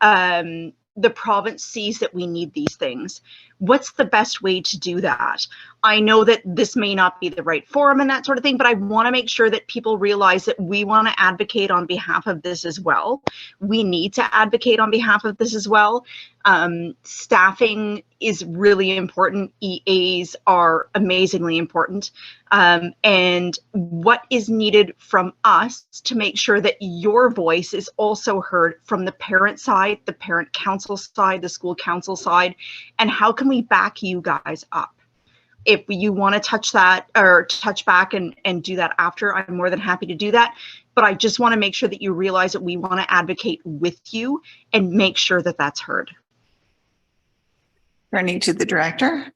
the province sees that we need these things? What's the best way to do that? I know that this may not be the right forum and that sort of thing, but I want to make sure that people realize that we want to advocate on behalf of this as well. We need to advocate on behalf of this as well. Staffing is really important. EAs are amazingly important. And what is needed from us to make sure that your voice is also heard from the parent side, the parent council side, the school council side, and how can we back you guys up? If you want to touch that or touch back and do that after, I'm more than happy to do that. But I just want to make sure that you realize that we want to advocate with you and make sure that that's heard. Turning to the director.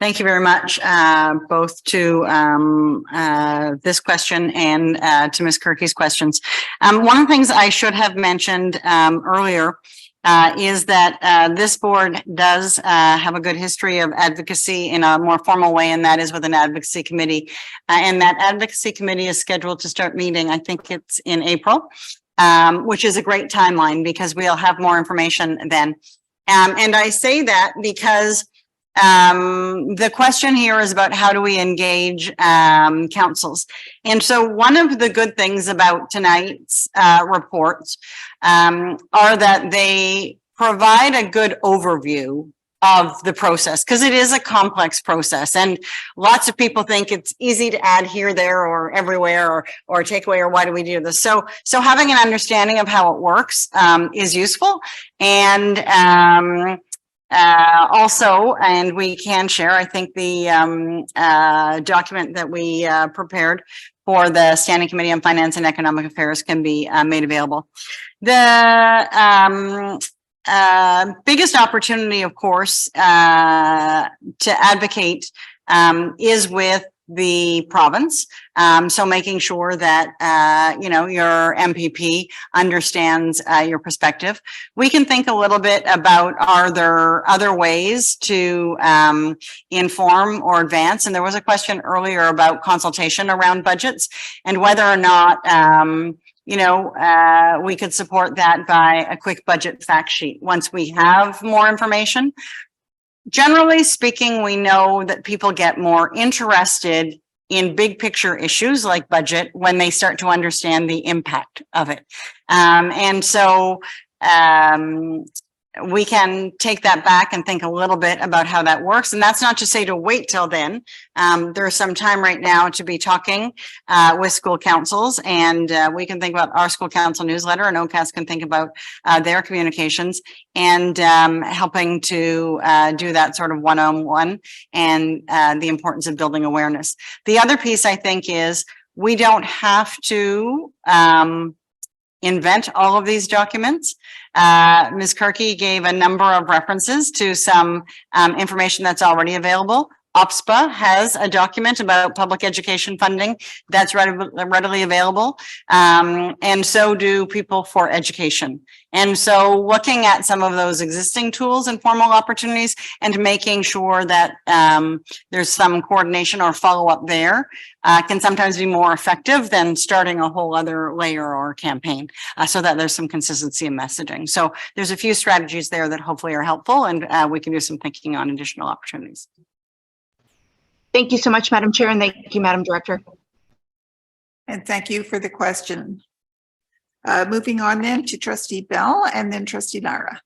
Thank you very much, both to this question and to Ms. Kirky's questions. One of the things I should have mentioned earlier is that this board does have a good history of advocacy in a more formal way, and that is with an advocacy committee. And that advocacy committee is scheduled to start meeting, I think it's in April, which is a great timeline because we'll have more information then. And I say that because the question here is about how do we engage councils. And so one of the good things about tonight's reports are that they provide a good overview of the process, because it is a complex process and lots of people think it's easy to add here, there, or everywhere, or take away, or why do we do this? So having an understanding of how it works is useful. And also, and we can share, I think the document that we prepared for the Standing Committee on Finance and Economic Affairs can be made available. The biggest opportunity, of course, to advocate is with the province. So making sure that, you know, your MPP understands your perspective. We can think a little bit about, are there other ways to inform or advance? And there was a question earlier about consultation around budgets and whether or not, you know, we could support that by a quick budget fact sheet once we have more information. Generally speaking, we know that people get more interested in big picture issues like budget when they start to understand the impact of it. And so we can take that back and think a little bit about how that works. And that's not to say to wait till then. There's some time right now to be talking with school councils, and we can think about our school council newsletter, and OCASC can think about their communications and helping to do that sort of one-on-one and the importance of building awareness. The other piece I think is we don't have to invent all of these documents. Ms. Kirky gave a number of references to some information that's already available. OPSPA has a document about public education funding that's readily available, and so do People for Education. And so looking at some of those existing tools and formal opportunities and making sure that there's some coordination or follow-up there can sometimes be more effective than starting a whole other layer or campaign, so that there's some consistency in messaging. So there's a few strategies there that hopefully are helpful, and we can do some thinking on additional opportunities. Thank you so much, Madam Chair, and thank you, Madam Director. And thank you for the question. Moving on then to Trustee Bell and then Trustee Lara.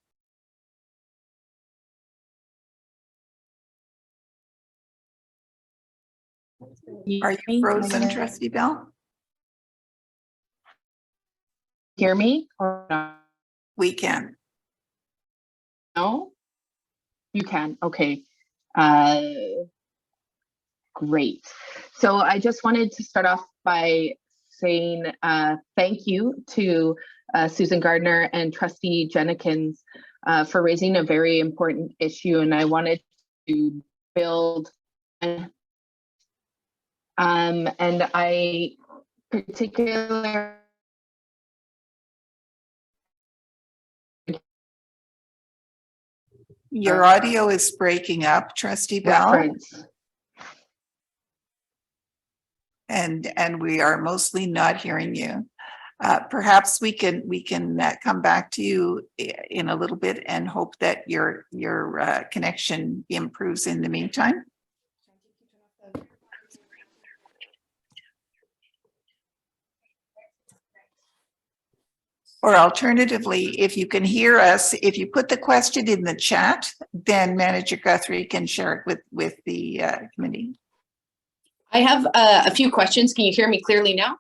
Are you frozen, Trustee Bell? Hear me or not? We can. No? You can. Okay. Great. So I just wanted to start off by saying thank you to Susan Gardner and Trustee Jenikins for raising a very important issue. And I wanted to build and I particularly Your audio is breaking up, Trustee Bell. And we are mostly not hearing you. Perhaps we can come back to you in a little bit and hope that your connection improves in the meantime. Or alternatively, if you can hear us, if you put the question in the chat, then Manager Guthrie can share it with the committee. I have a few questions. Can you hear me clearly now?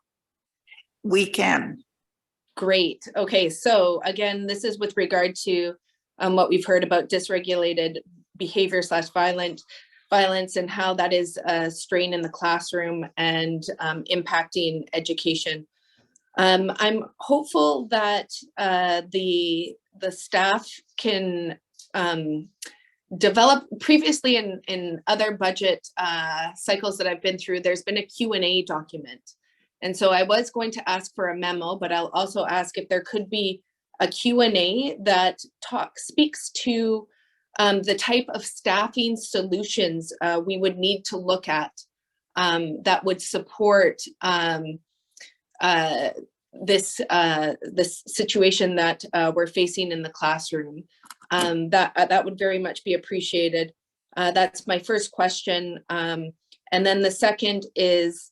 We can. Great. Okay, so again, this is with regard to what we've heard about dysregulated behavior / violence and how that is a strain in the classroom and impacting education. I'm hopeful that the staff can develop. Previously in other budget cycles that I've been through, there's been a Q&A document. And so I was going to ask for a memo, but I'll also ask if there could be a Q&A that speaks to the type of staffing solutions we would need to look at that would support this situation that we're facing in the classroom. That would very much be appreciated. That's my first question. And then the second is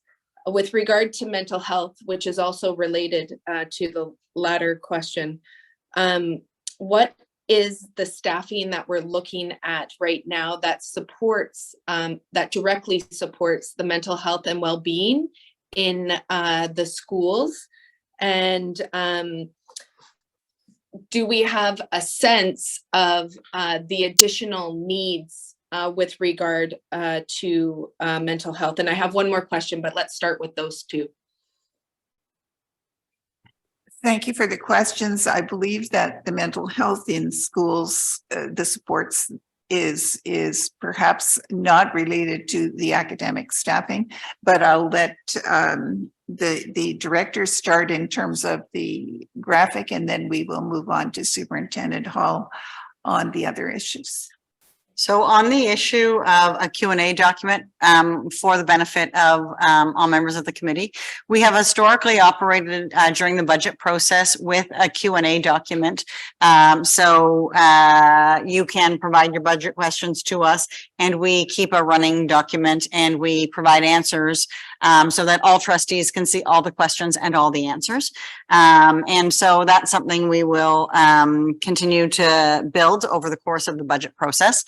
with regard to mental health, which is also related to the latter question. What is the staffing that we're looking at right now that supports, that directly supports the mental health and well-being in the schools? And do we have a sense of the additional needs with regard to mental health? And I have one more question, but let's start with those two. Thank you for the questions. I believe that the mental health in schools, the supports is perhaps not related to the academic staffing, but I'll let the director start in terms of the graphic, and then we will move on to Superintendent Hall on the other issues. So on the issue of a Q&A document for the benefit of all members of the committee, we have historically operated during the budget process with a Q&A document. So you can provide your budget questions to us and we keep a running document and we provide answers so that all trustees can see all the questions and all the answers. And so that's something we will continue to build over the course of the budget process.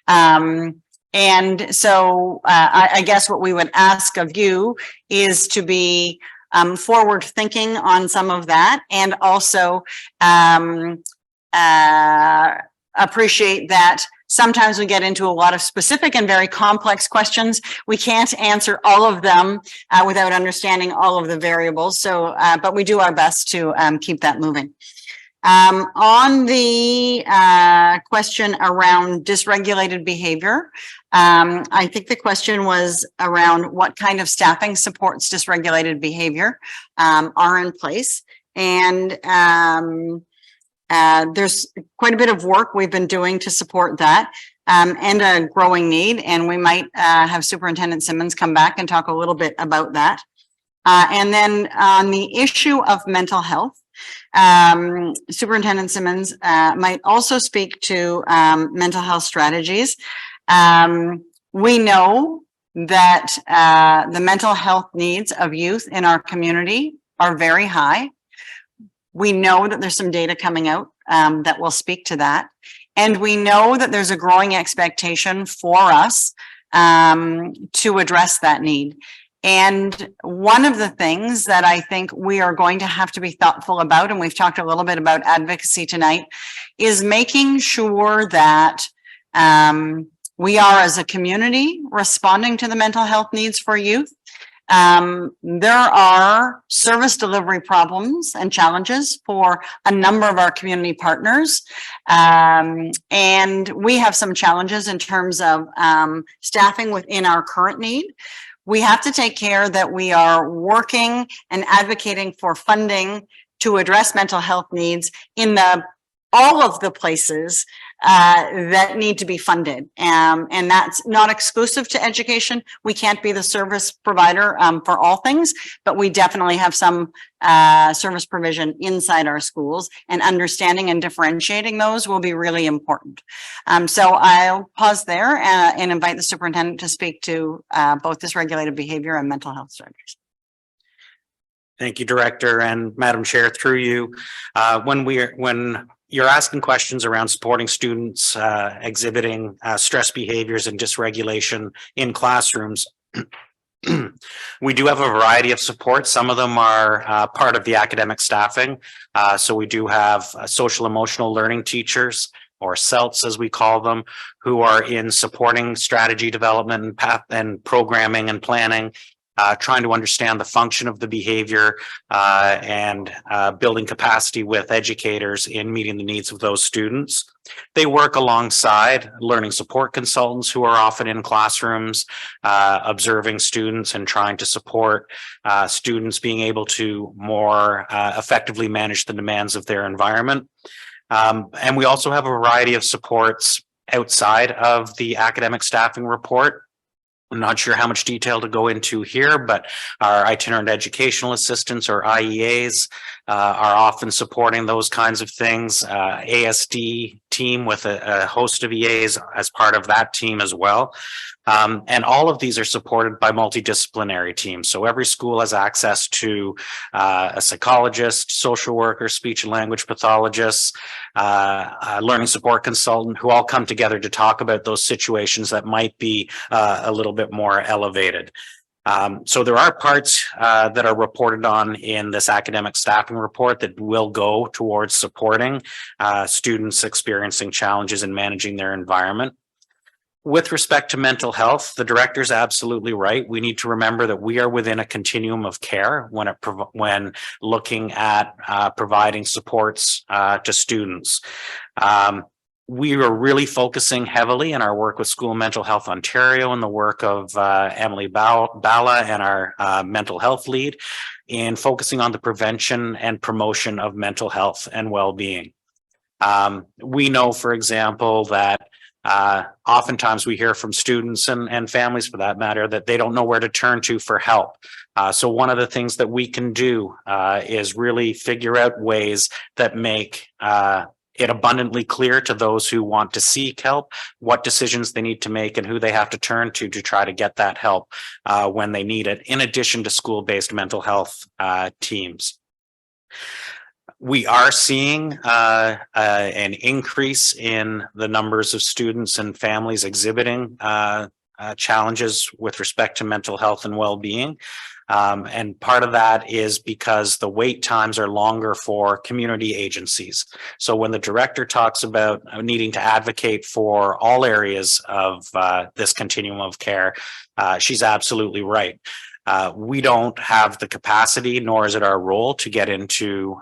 And so I guess what we would ask of you is to be forward thinking on some of that, and also appreciate that sometimes we get into a lot of specific and very complex questions. We can't answer all of them without understanding all of the variables. So, but we do our best to keep that moving. On the question around dysregulated behavior, I think the question was around what kind of staffing supports dysregulated behavior are in place. And there's quite a bit of work we've been doing to support that and a growing need. And we might have Superintendent Simmons come back and talk a little bit about that. And then on the issue of mental health, Superintendent Simmons might also speak to mental health strategies. We know that the mental health needs of youth in our community are very high. We know that there's some data coming out that will speak to that. And we know that there's a growing expectation for us to address that need. And one of the things that I think we are going to have to be thoughtful about, and we've talked a little bit about advocacy tonight, is making sure that we are as a community responding to the mental health needs for youth. There are service delivery problems and challenges for a number of our community partners. And we have some challenges in terms of staffing within our current need. We have to take care that we are working and advocating for funding to address mental health needs in all of the places that need to be funded. And that's not exclusive to education. We can't be the service provider for all things, but we definitely have some service provision inside our schools, and understanding and differentiating those will be really important. So I'll pause there and invite the superintendent to speak to both dysregulated behavior and mental health strategies. Thank you, Director, and Madam Chair, through you. When you're asking questions around supporting students exhibiting stress behaviors and dysregulation in classrooms, we do have a variety of support. Some of them are part of the academic staffing. So we do have social emotional learning teachers, or CELTs as we call them, who are in supporting strategy development and programming and planning, trying to understand the function of the behavior and building capacity with educators in meeting the needs of those students. They work alongside learning support consultants who are often in classrooms, observing students and trying to support students being able to more effectively manage the demands of their environment. And we also have a variety of supports outside of the academic staffing report. I'm not sure how much detail to go into here, but our itinerant educational assistants, or IEAs, are often supporting those kinds of things. ASD team with a host of EAs as part of that team as well. And all of these are supported by multidisciplinary teams. So every school has access to a psychologist, social worker, speech and language pathologists, a learning support consultant, who all come together to talk about those situations that might be a little bit more elevated. So there are parts that are reported on in this academic staffing report that will go towards supporting students experiencing challenges in managing their environment. With respect to mental health, the director's absolutely right. We need to remember that we are within a continuum of care when looking at providing supports to students. We are really focusing heavily in our work with School Mental Health Ontario and the work of Emily Bala and our mental health lead in focusing on the prevention and promotion of mental health and well-being. We know, for example, that oftentimes we hear from students and families, for that matter, that they don't know where to turn to for help. So one of the things that we can do is really figure out ways that make it abundantly clear to those who want to seek help what decisions they need to make and who they have to turn to try to get that help when they need it, in addition to school-based mental health teams. We are seeing an increase in the numbers of students and families exhibiting challenges with respect to mental health and well-being. And part of that is because the wait times are longer for community agencies. So when the director talks about needing to advocate for all areas of this continuum of care, she's absolutely right. We don't have the capacity, nor is it our role, to get into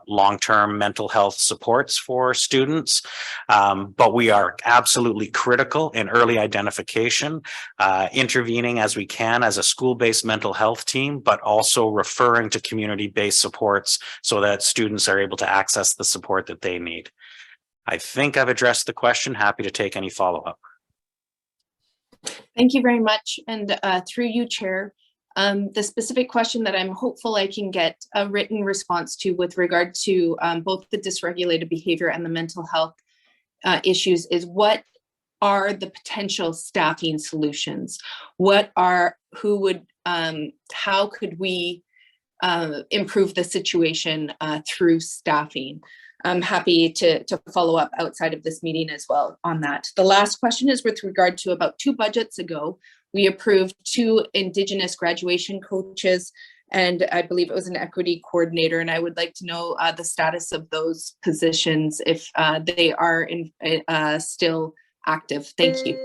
long-term mental health supports for students, but we are absolutely critical in early identification, intervening as we can as a school-based mental health team, but also referring to community-based supports so that students are able to access the support that they need. I think I've addressed the question. Happy to take any follow-up. Thank you very much. And through you, Chair, the specific question that I'm hopeful I can get a written response to with regard to both the dysregulated behavior and the mental health issues is, what are the potential staffing solutions? How could we improve the situation through staffing. I'm happy to follow up outside of this meeting as well on that. The last question is with regard to about 2 budgets ago, we approved 2 Indigenous graduation coaches, and I believe it was an equity coordinator. And I would like to know the status of those positions, if they are still active. Thank you.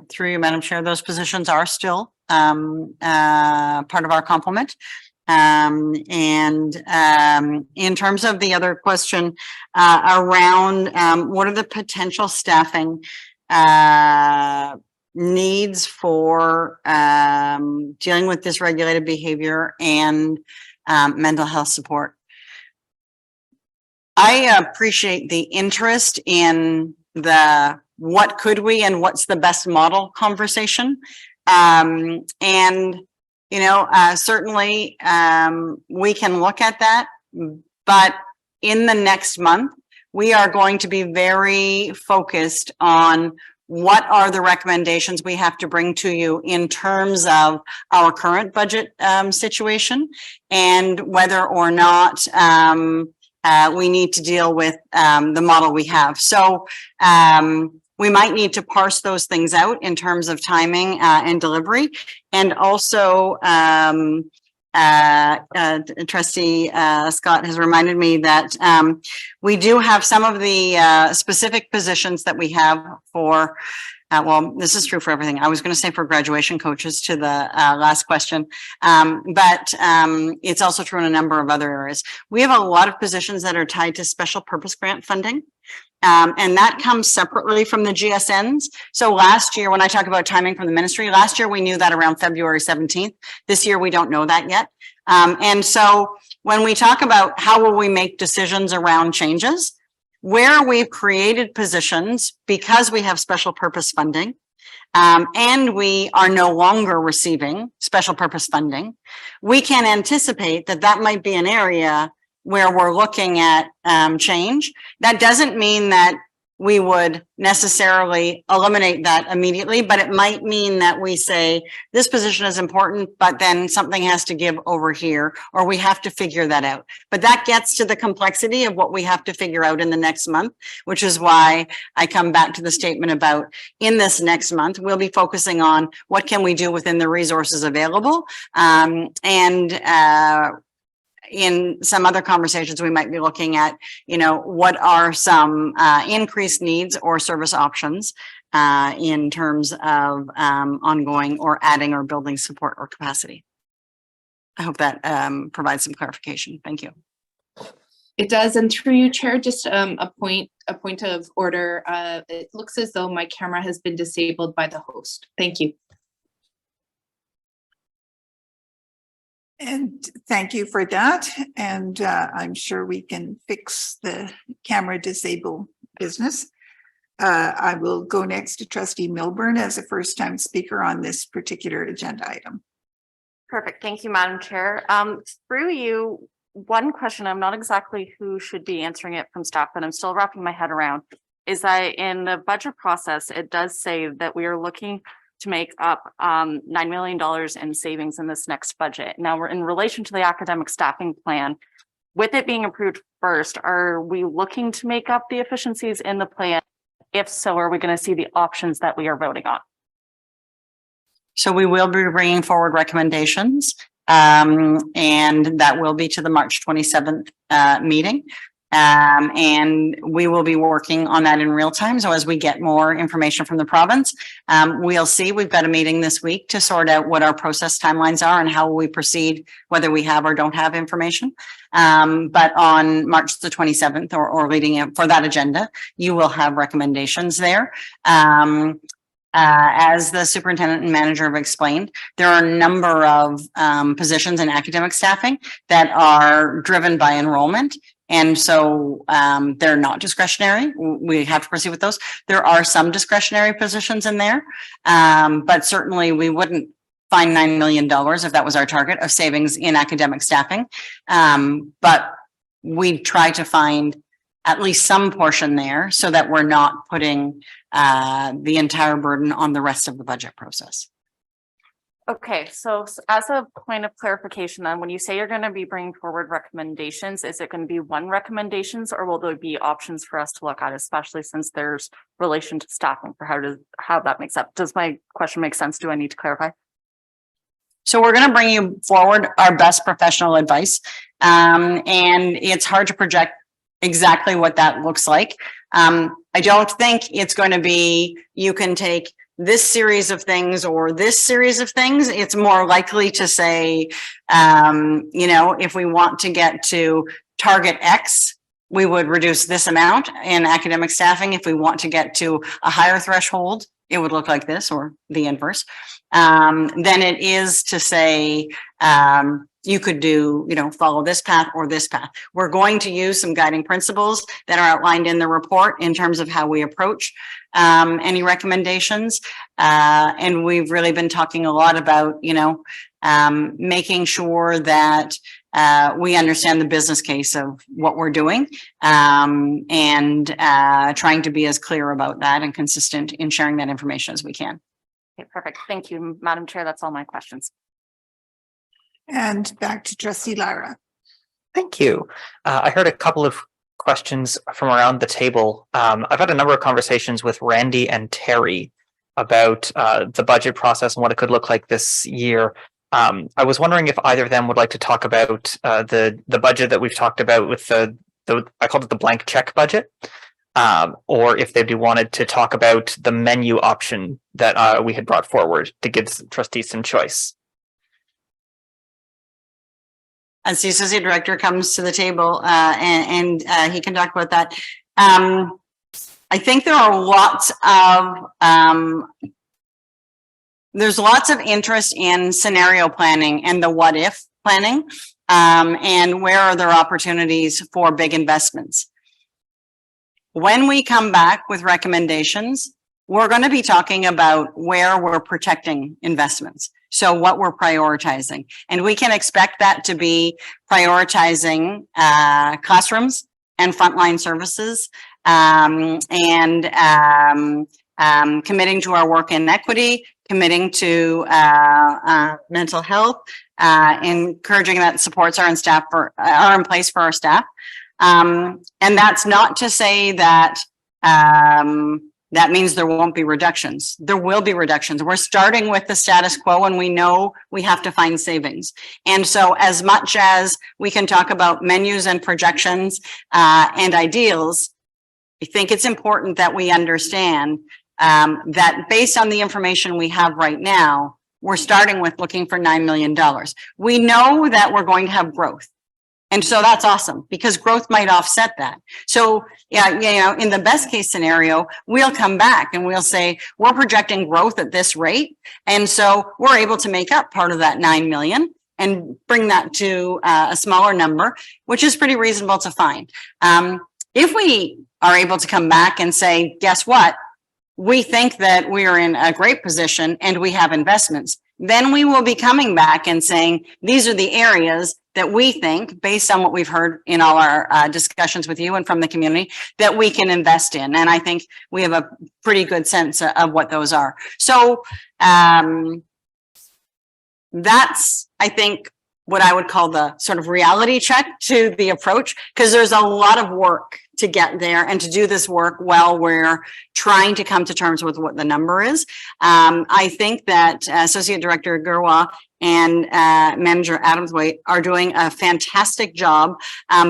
Through you, Madam Chair, those positions are still part of our complement. In terms of the other question around what are the potential staffing needs for dealing with dysregulated behavior and mental health support. I appreciate the interest in the what could we and what's the best model conversation. You know, certainly we can look at that, but in the next month, we are going to be very focused on what are the recommendations we have to bring to you in terms of our current budget situation and whether or not we need to deal with the model we have. So we might need to parse those things out in terms of timing and delivery. And also, Trustee Scott has reminded me that we do have some of the specific positions that we have for, well, this is true for everything. I was going to say for graduation coaches to the last question, but it's also true in a number of other areas. We have a lot of positions that are tied to special purpose grant funding. And that comes separately from the GSNs. So last year, when I talk about timing from the ministry, last year we knew that around February 17th. This year we don't know that yet. And so when we talk about how will we make decisions around changes, where we've created positions because we have special purpose funding, and we are no longer receiving special purpose funding, we can anticipate that that might be an area where we're looking at change. That doesn't mean that we would necessarily eliminate that immediately, but it might mean that we say this position is important, but then something has to give over here, or we have to figure that out. But that gets to the complexity of what we have to figure out in the next month, which is why I come back to the statement about in this next month, we'll be focusing on what can we do within the resources available, in some other conversations, we might be looking at, you know, what are some increased needs or service options in terms of ongoing or adding or building support or capacity. I hope that provides some clarification. Thank you. It does, and through you, Chair, just a point of order. It looks as though my camera has been disabled by the host. Thank you. And thank you for that. And I'm sure we can fix the camera disable business. I will go next to Trustee Milburn as a first-time speaker on this particular agenda item. Perfect. Thank you, Madam Chair. Through you, one question, I'm not exactly who should be answering it from staff, but I'm still wrapping my head around, is that in the budget process, it does say that we are looking to make up $9 million in savings in this next budget. Now, we're in relation to the academic staffing plan. With it being approved first, are we looking to make up the efficiencies in the plan? If so, are we going to see the options that we are voting on? So we will be bringing forward recommendations, and that will be to the March 27th meeting. And we will be working on that in real time. So as we get more information from the province, we'll see. We've got a meeting this week to sort out what our process timelines are and how we proceed, whether we have or don't have information. But on March the 27th or leading up for that agenda, you will have recommendations there. As the superintendent and manager have explained, there are a number of positions in academic staffing that are driven by enrollment. And so they're not discretionary. We have to proceed with those. There are some discretionary positions in there, but certainly we wouldn't find $9 million if that was our target of savings in academic staffing. But we try to find at least some portion there so that we're not putting the entire burden on the rest of the budget process. Okay, so as a point of clarification, then when you say you're going to be bringing forward recommendations, is it going to be one recommendations or will there be options for us to look at, especially since there's relation to staffing for how that makes up? Does my question make sense? Do I need to clarify? So we're going to bring you forward our best professional advice. And it's hard to project exactly what that looks like. I don't think it's going to be, you can take this series of things or this series of things. It's more likely to say, if we want to get to target X, we would reduce this amount in academic staffing. If we want to get to a higher threshold, it would look like this or the inverse. Then it is to say, you could do, follow this path or this path. We're going to use some guiding principles that are outlined in the report in terms of how we approach any recommendations. And we've really been talking a lot about, making sure that we understand the business case of what we're doing and trying to be as clear about that and consistent in sharing that information as we can. Okay, perfect. Thank you, Madam Chair. That's all my questions. And back to Trustee Lara. Thank you. I heard a couple of questions from around the table. I've had a number of conversations with Randy and Terry about the budget process and what it could look like this year. I was wondering if either of them would like to talk about the budget that we've talked about with the I called it the blank check budget, or if they'd be wanted to talk about the menu option that we had brought forward to give trustees some choice. As the associate director comes to the table and he can talk about that. I think there are lots of there's lots of interest in scenario planning and the what if planning and where are there opportunities for big investments. When we come back with recommendations, we're going to be talking about where we're protecting investments. So what we're prioritizing, and we can expect that to be prioritizing classrooms and frontline services and committing to our work in equity, committing to mental health, encouraging that supports are in place for our staff. And that's not to say that that means there won't be reductions. There will be reductions. We're starting with the status quo and we know we have to find savings. And so as much as we can talk about menus and projections and ideals, I think it's important that we understand that based on the information we have right now, we're starting with looking for $9 million. We know that we're going to have growth. And so that's awesome because growth might offset that. So, yeah, in the best case scenario, we'll come back and we'll say, we're projecting growth at this rate. And so we're able to make up part of that 9 million and bring that to a smaller number, which is pretty reasonable to find. If we are able to come back and say, guess what? We think that we are in a great position and we have investments, then we will be coming back and saying, these are the areas that we think, based on what we've heard in all our discussions with you and from the community, that we can invest in. And I think we have a pretty good sense of what those are. So that's, I think, what I would call the sort of reality check to the approach, because there's a lot of work to get there and to do this work while we're trying to come to terms with what the number is. I think that Associate Director Gurwa and Manager Adamswaite are doing a fantastic job,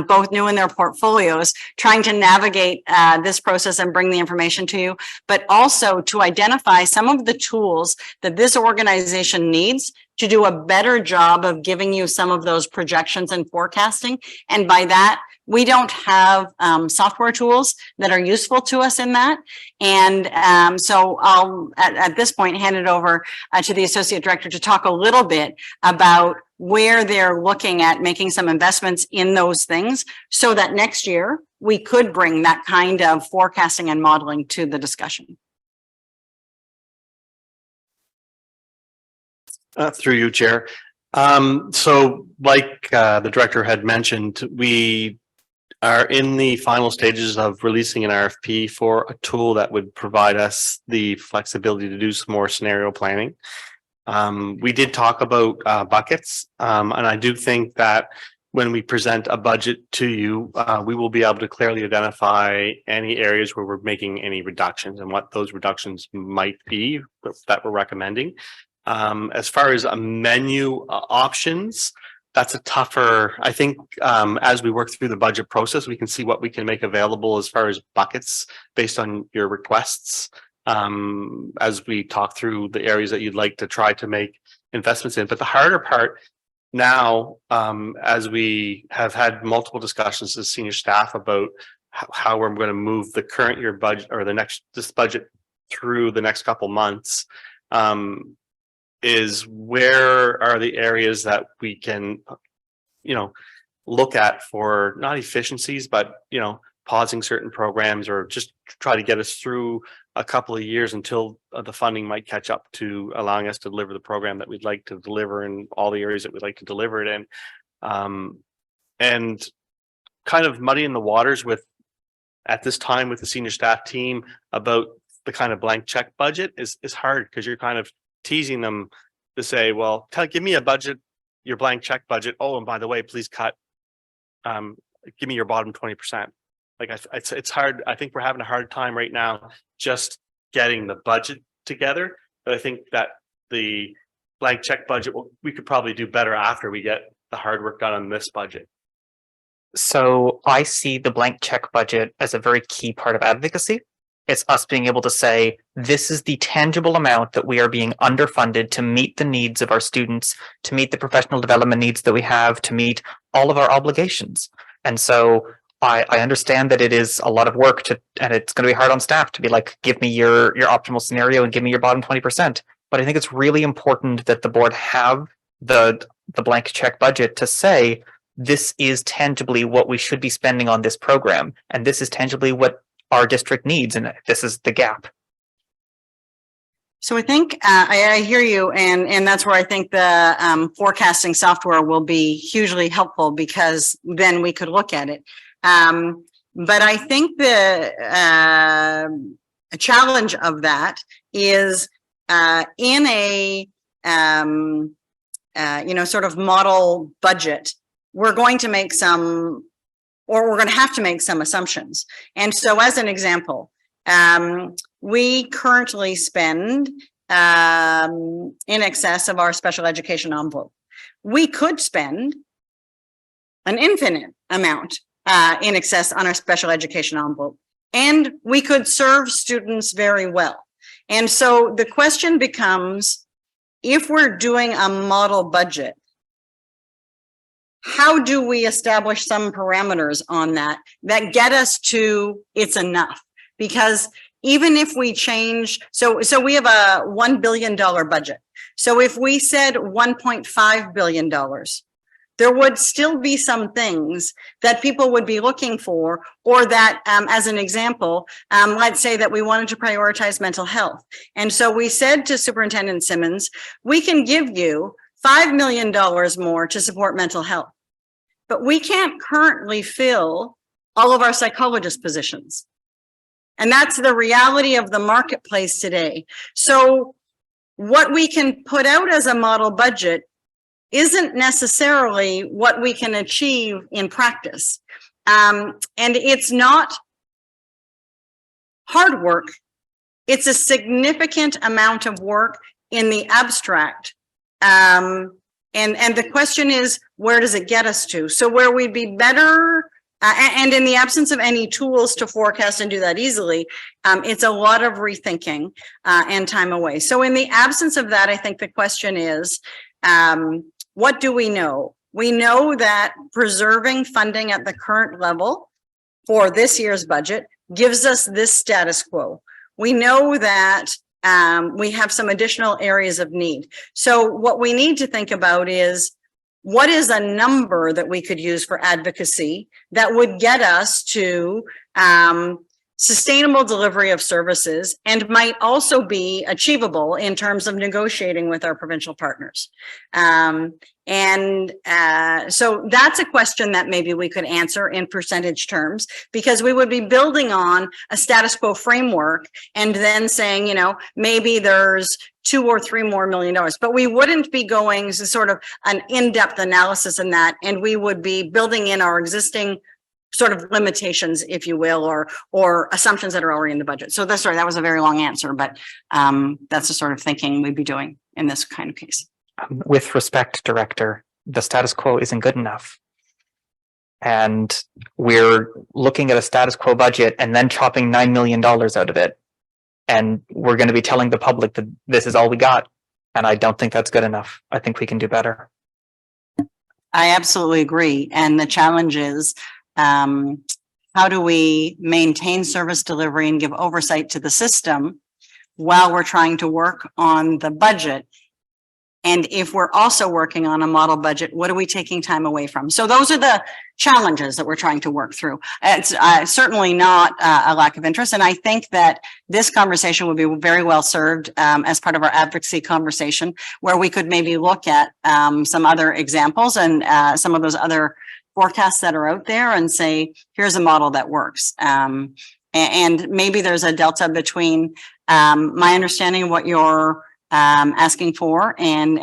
both new in their portfolios, trying to navigate this process and bring the information to you, but also to identify some of the tools that this organization needs to do a better job of giving you some of those projections and forecasting. And by that, we don't have software tools that are useful to us in that. And so I'll, at this point, hand it over to the Associate Director to talk a little bit about where they're looking at making some investments in those things so that next year we could bring that kind of forecasting and modeling to the discussion. Through you, Chair. So like the Director had mentioned, we are in the final stages of releasing an RFP for a tool that would provide us the flexibility to do some more scenario planning. We did talk about buckets, and I do think that when we present a budget to you, we will be able to clearly identify any areas where we're making any reductions and what those reductions might be that we're recommending. As far as a menu options, that's a tougher, I think, as we work through the budget process, we can see what we can make available as far as buckets based on your requests. As we talk through the areas that you'd like to try to make investments in. But the harder part now, as we have had multiple discussions as senior staff about how we're going to move the current year budget or this budget through the next couple months, is where are the areas that we can, look at for not efficiencies, but, pausing certain programs or just try to get us through a couple of years until the funding might catch up to allowing us to deliver the program that we'd like to deliver in all the areas that we'd like to deliver it in. And kind of muddying the waters at this time with the senior staff team about the kind of blank check budget is hard because you're kind of teasing them to say, well, give me a budget, your blank check budget. Oh, and by the way, please cut, give me your bottom 20%. Like it's hard. I think we're having a hard time right now just getting the budget together. But I think that the blank check budget, we could probably do better after we get the hard work done on this budget. So I see the blank check budget as a very key part of advocacy. It's us being able to say, this is the tangible amount that we are being underfunded to meet the needs of our students, to meet the professional development needs that we have, to meet all of our obligations. And so I understand that it is a lot of work and it's going to be hard on staff to be like, give me your optimal scenario and give me your bottom 20%. But I think it's really important that the board have the blank check budget to say, this is tangibly what we should be spending on this program. And this is tangibly what our district needs. And this is the gap. So I think I hear you, and that's where I think the forecasting software will be hugely helpful because then we could look at it. But I think the a challenge of that is in a sort of model budget, we're going to make some, or we're going to have to make some assumptions. And so, as an example, we currently spend in excess of our special education envelope. We could spend an infinite amount in excess on our special education envelope, and we could serve students very well. And so the question becomes, if we're doing a model budget, how do we establish some parameters on that get us to it's enough? Because even if we change, so we have a $1 billion budget. So if we said $1.5 billion, there would still be some things that people would be looking for, or that, as an example, let's say that we wanted to prioritize mental health. And so we said to Superintendent Simmons, we can give you $5 million more to support mental health, but we can't currently fill all of our psychologist positions. And that's the reality of the marketplace today. So what we can put out as a model budget isn't necessarily what we can achieve in practice. And it's not hard work. It's a significant amount of work in the abstract. And the question is, where does it get us to? So where we'd be better, and in the absence of any tools to forecast and do that easily, it's a lot of rethinking and time away. So in the absence of that, I think the question is, what do we know? We know that preserving funding at the current level for this year's budget gives us this status quo. We know that we have some additional areas of need. So what we need to think about is, what is a number that we could use for advocacy that would get us to sustainable delivery of services and might also be achievable in terms of negotiating with our provincial partners. So that's a question that maybe we could answer in percentage terms, because we would be building on a status quo framework and then saying, you know, maybe there's $2 or $3 more million, but we wouldn't be going to sort of an in-depth analysis in that. And we would be building in our existing sort of limitations, if you will, or assumptions that are already in the budget. So that's sorry, that was a very long answer, but that's the sort of thinking we'd be doing in this kind of case. With respect, Director, the status quo isn't good enough. And we're looking at a status quo budget and then chopping $9 million out of it. And we're going to be telling the public that this is all we got. And I don't think that's good enough. I think we can do better. I absolutely agree. And the challenge is, how do we maintain service delivery and give oversight to the system while we're trying to work on the budget? And if we're also working on a model budget, what are we taking time away from? So those are the challenges that we're trying to work through. It's certainly not a lack of interest. And I think that this conversation would be very well served as part of our advocacy conversation, where we could maybe look at some other examples and some of those other forecasts that are out there and say, here's a model that works. And maybe there's a delta between my understanding of what you're asking for and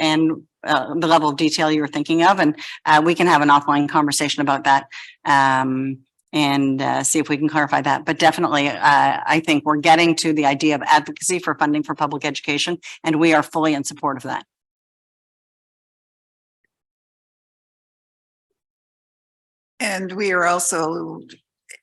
the level of detail you're thinking of. And we can have an offline conversation about that and see if we can clarify that. But definitely, I think we're getting to the idea of advocacy for funding for public education, and we are fully in support of that. And we are also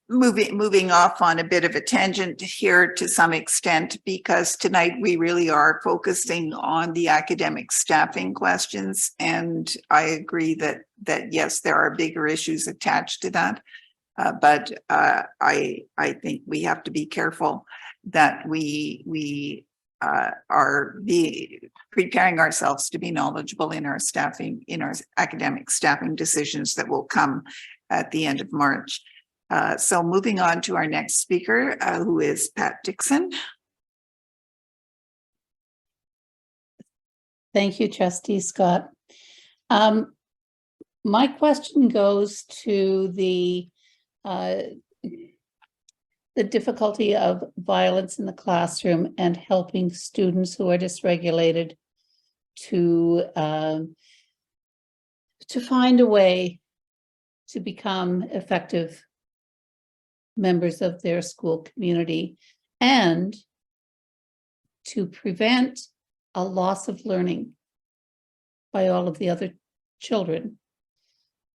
moving off on a bit of a tangent here to some extent, because tonight we really are focusing on the academic staffing questions. And I agree that yes, there are bigger issues attached to that. But I think we have to be careful that we are preparing ourselves to be knowledgeable in our staffing, in our academic staffing decisions that will come at the end of March. So moving on to our next speaker, who is Pat Dixon. Thank you, Trustee Scott. My question goes to the difficulty of violence in the classroom and helping students who are dysregulated to find a way to become effective members of their school community and to prevent a loss of learning by all of the other children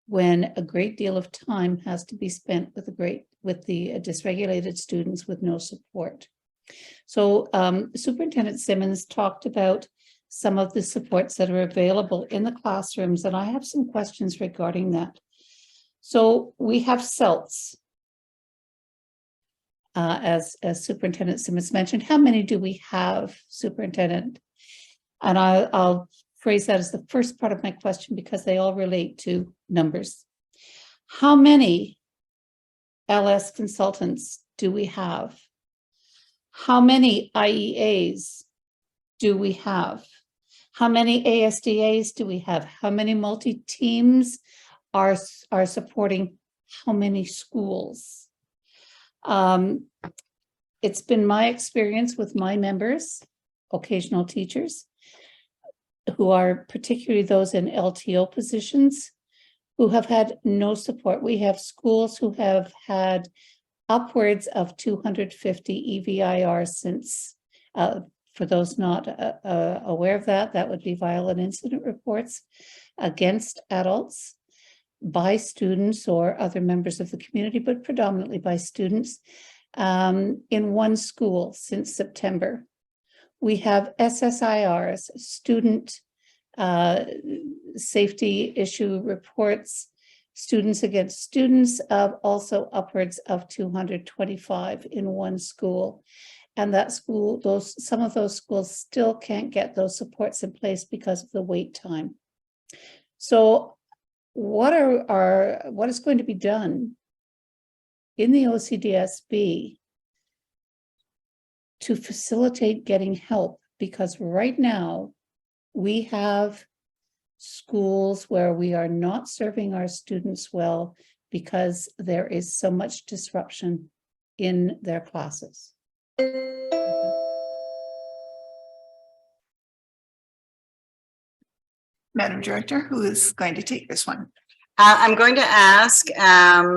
when a great deal of time has to be spent with the dysregulated students with no support. So Superintendent Simmons talked about some of the supports that are available in the classrooms, and I have some questions regarding that. So we have CELTs, as Superintendent Simmons mentioned. How many do we have, Superintendent? And I'll phrase that as the first part of my question because they all relate to numbers. How many LS consultants do we have? How many IEAs do we have? How many ASDAs do we have? How many multi-teams are supporting how many schools? It's been my experience with my members, occasional teachers, who are particularly those in LTO positions, who have had no support. We have schools who have had upwards of 250 EVIR since, for those not aware of that, that would be violent incident reports against adults by students or other members of the community, but predominantly by students in one school since September. We have SSIRs, student safety issue reports, students against students, of also upwards of 225 in one school. And that school, some of those schools still can't get those supports in place because of the wait time. So what is going to be done in the OCDSB to facilitate getting help, because right now we have schools where we are not serving our students well because there is so much disruption in their classes. Madam Director, who is going to take this one? I'm going to ask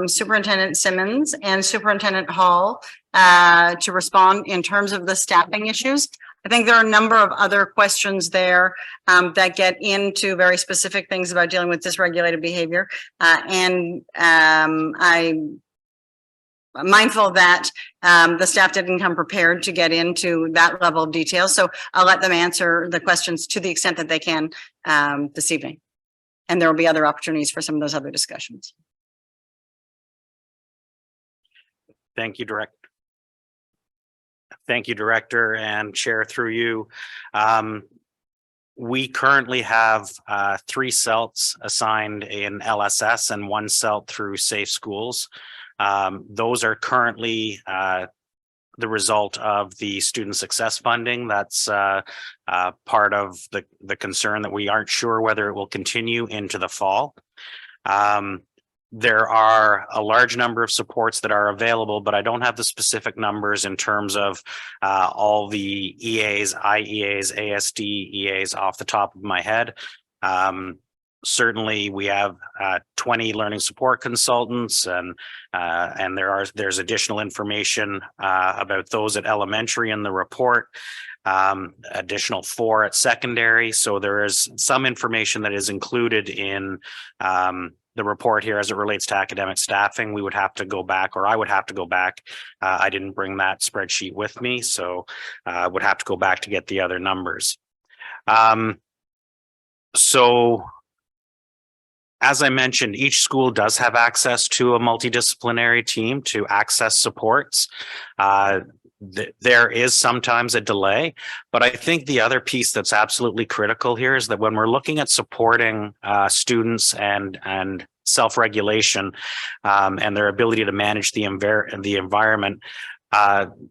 Superintendent Simmons and Superintendent Hall to respond in terms of the staffing issues. I think there are a number of other questions there that get into very specific things about dealing with dysregulated behavior. I'm mindful that the staff didn't come prepared to get into that level of detail. So I'll let them answer the questions to the extent that they can this evening. And there will be other opportunities for some of those other discussions. Thank you, Director. Thank you, Director and Chair, through you. We currently have 3 CELTs assigned in LSS and 1 CELT through Safe Schools. Those are currently the result of the student success funding. That's part of the concern that we aren't sure whether it will continue into the fall. There are a large number of supports that are available, but I don't have the specific numbers in terms of all the EAs, IEAs, ASD EAs off the top of my head. Certainly we have 20 learning support consultants, and there's additional information about those at elementary in the report, additional 4 at secondary. So there is some information that is included in the report here as it relates to academic staffing. We would have to go back, or I would have to go back. I didn't bring that spreadsheet with me, so I would have to go back to get the other numbers. So as I mentioned, each school does have access to a multidisciplinary team to access supports. There is sometimes a delay, but I think the other piece that's absolutely critical here is that when we're looking at supporting students and self-regulation and their ability to manage the environment,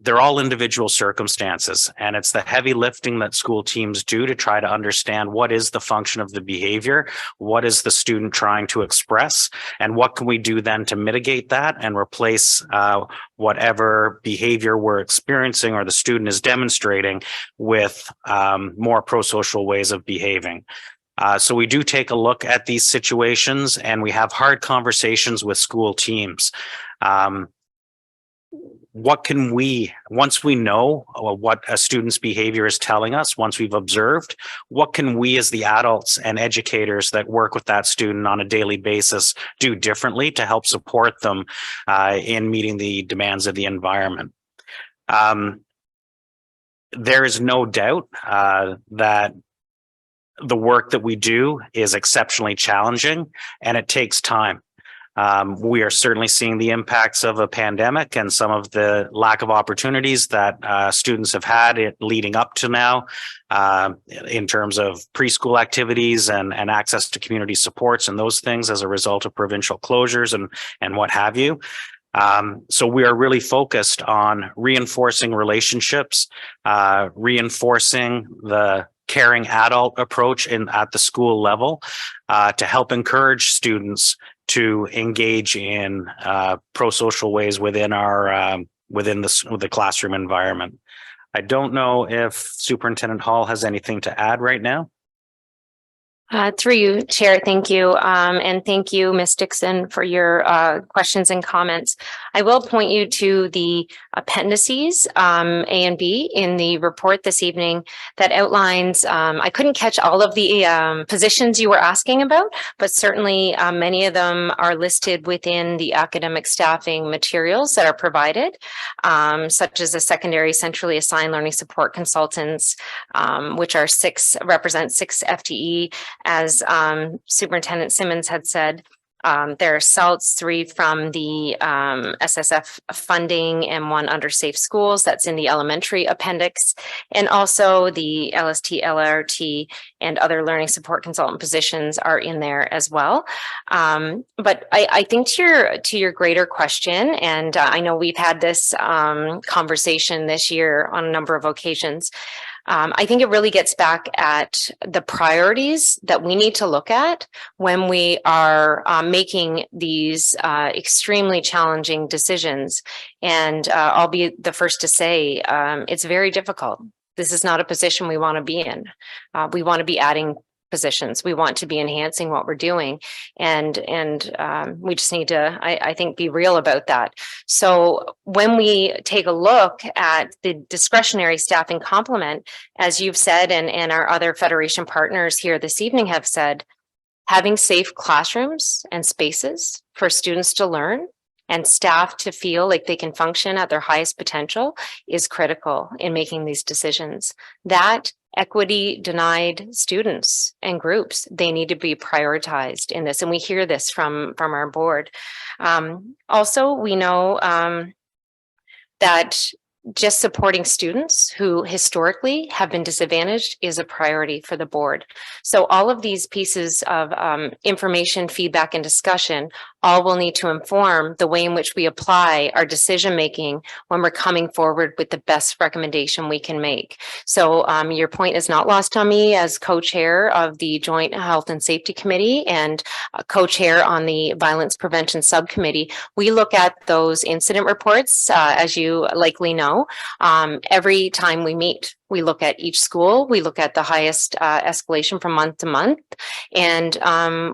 they're all individual circumstances, and it's the heavy lifting that school teams do to try to understand what is the function of the behavior, what is the student trying to express, and what can we do then to mitigate that and replace whatever behavior we're experiencing or the student is demonstrating with more pro-social ways of behaving. So we do take a look at these situations, and we have hard conversations with school teams. What can we, once we know what a student's behavior is telling us, once we've observed, what can we as the adults and educators that work with that student on a daily basis do differently to help support them in meeting the demands of the environment? There is no doubt that the work that we do is exceptionally challenging, and it takes time. We are certainly seeing the impacts of a pandemic and some of the lack of opportunities that students have had leading up to now in terms of preschool activities and access to community supports and those things as a result of provincial closures and what have you. So we are really focused on reinforcing relationships, reinforcing the caring adult approach at the school level to help encourage students to engage in pro-social ways within our within the classroom environment. I don't know if Superintendent Hall has anything to add right now. Through you, Chair, thank you. And thank you, Ms. Dixon, for your questions and comments. I will point you to the appendices, A and B, in the report this evening that outlines, I couldn't catch all of the positions you were asking about, but certainly many of them are listed within the academic staffing materials that are provided, such as the secondary centrally assigned learning support consultants, which are represent 6 FTE. As Superintendent Simmons had said, There are CELTs, 3 from the SSF funding and 1 under Safe Schools. That's in the elementary appendix. And also the LST, LRT, and other learning support consultant positions are in there as well. But I think to your greater question, and I know we've had this conversation this year on a number of occasions, I think it really gets back at the priorities that we need to look at when we are making these extremely challenging decisions. And I'll be the first to say it's very difficult. This is not a position we want to be in. We want to be adding positions. We want to be enhancing what we're doing. And we just need to, I think, be real about that. So when we take a look at the discretionary staffing complement, as you've said, and our other Federation partners here this evening have said, having safe classrooms and spaces for students to learn and staff to feel like they can function at their highest potential is critical in making these decisions. That equity denied students and groups, they need to be prioritized in this. And we hear this from our board. Also, we know that just supporting students who historically have been disadvantaged is a priority for the board. So all of these pieces of information, feedback, and discussion all will need to inform the way in which we apply our decision-making when we're coming forward with the best recommendation we can make. So your point is not lost on me as co-chair of the Joint Health and Safety Committee and co-chair on the Violence Prevention Subcommittee. We look at those incident reports, as you likely know, every time we meet. We look at each school, we look at the highest escalation from month to month, and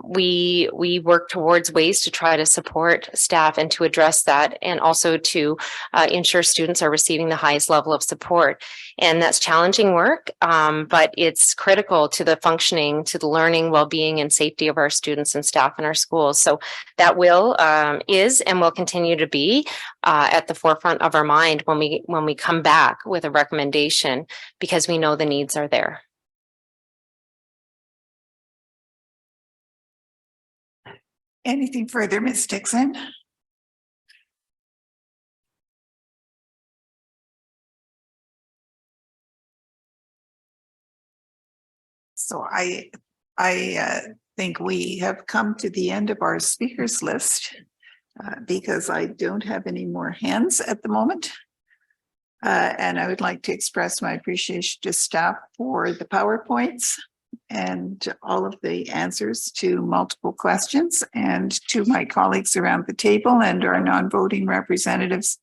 we work towards ways to try to support staff and to address that, and also to ensure students are receiving the highest level of support. And that's challenging work, but it's critical to the functioning, to the learning, well-being, and safety of our students and staff in our schools. So that is and will continue to be at the forefront of our mind when we come back with a recommendation, because we know the needs are there. Anything further, Ms. Dixon? So I think we have come to the end of our speakers list because I don't have any more hands at the moment. And I would like to express my appreciation to staff for the PowerPoints and all of the answers to multiple questions, and to my colleagues around the table and our non-voting representatives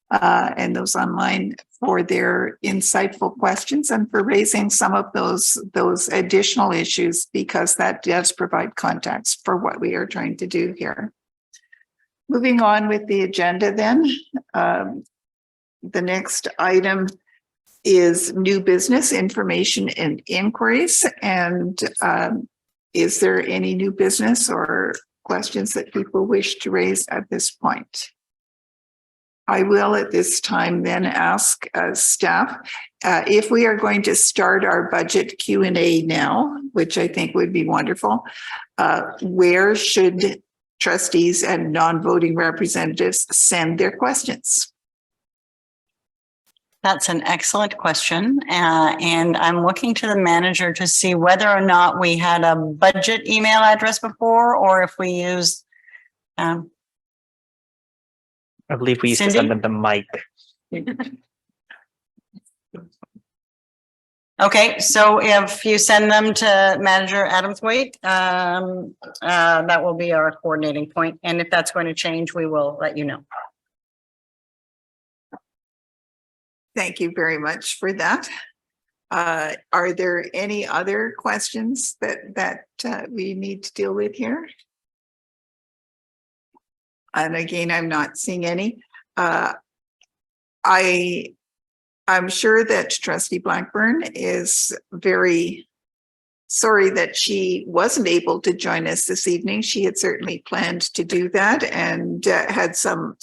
and those online for their insightful questions and for raising some of those additional issues, because that does provide context for what we are trying to do here. Moving on with the agenda then. The next item is new business information and inquiries. And is there any new business or questions that people wish to raise at this point? I will at this time then ask staff if we are going to start our budget Q&A now, which I think would be wonderful. Where should trustees and non-voting representatives send their questions? That's an excellent question. And I'm looking to the manager to see whether or not we had a budget email address before, or if we use. I believe we used to send them to Mike. Okay, so if you send them to Manager Adamthwaite, that will be our coordinating point. And if that's going to change, we will let you know. Thank you very much for that. Are there any other questions that we need to deal with here? And again, I'm not seeing any. I'm sure that Trustee Blackburn is very sorry that she wasn't able to join us this evening. She had certainly planned to do that and had some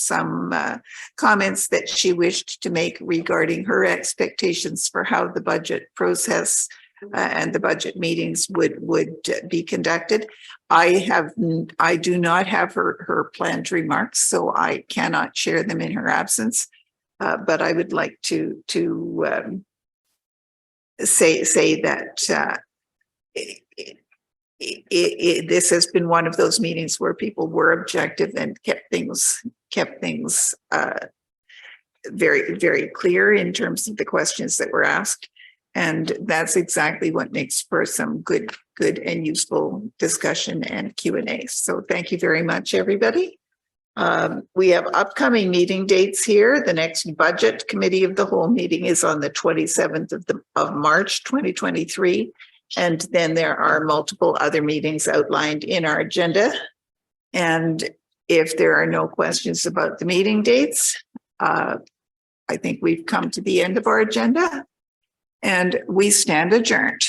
comments that she wished to make regarding her expectations for how the budget process and the budget meetings would be conducted. I do not have her planned remarks, so I cannot share them in her absence. But I would like to say that this has been one of those meetings where people were objective and kept things very, very clear in terms of the questions that were asked. And that's exactly what makes for some good and useful discussion and Q&A. So thank you very much, everybody. We have upcoming meeting dates here. The next budget committee of the whole meeting is on the 27th of March, 2023. And then there are multiple other meetings outlined in our agenda. And if there are no questions about the meeting dates, I think we've come to the end of our agenda and we stand adjourned.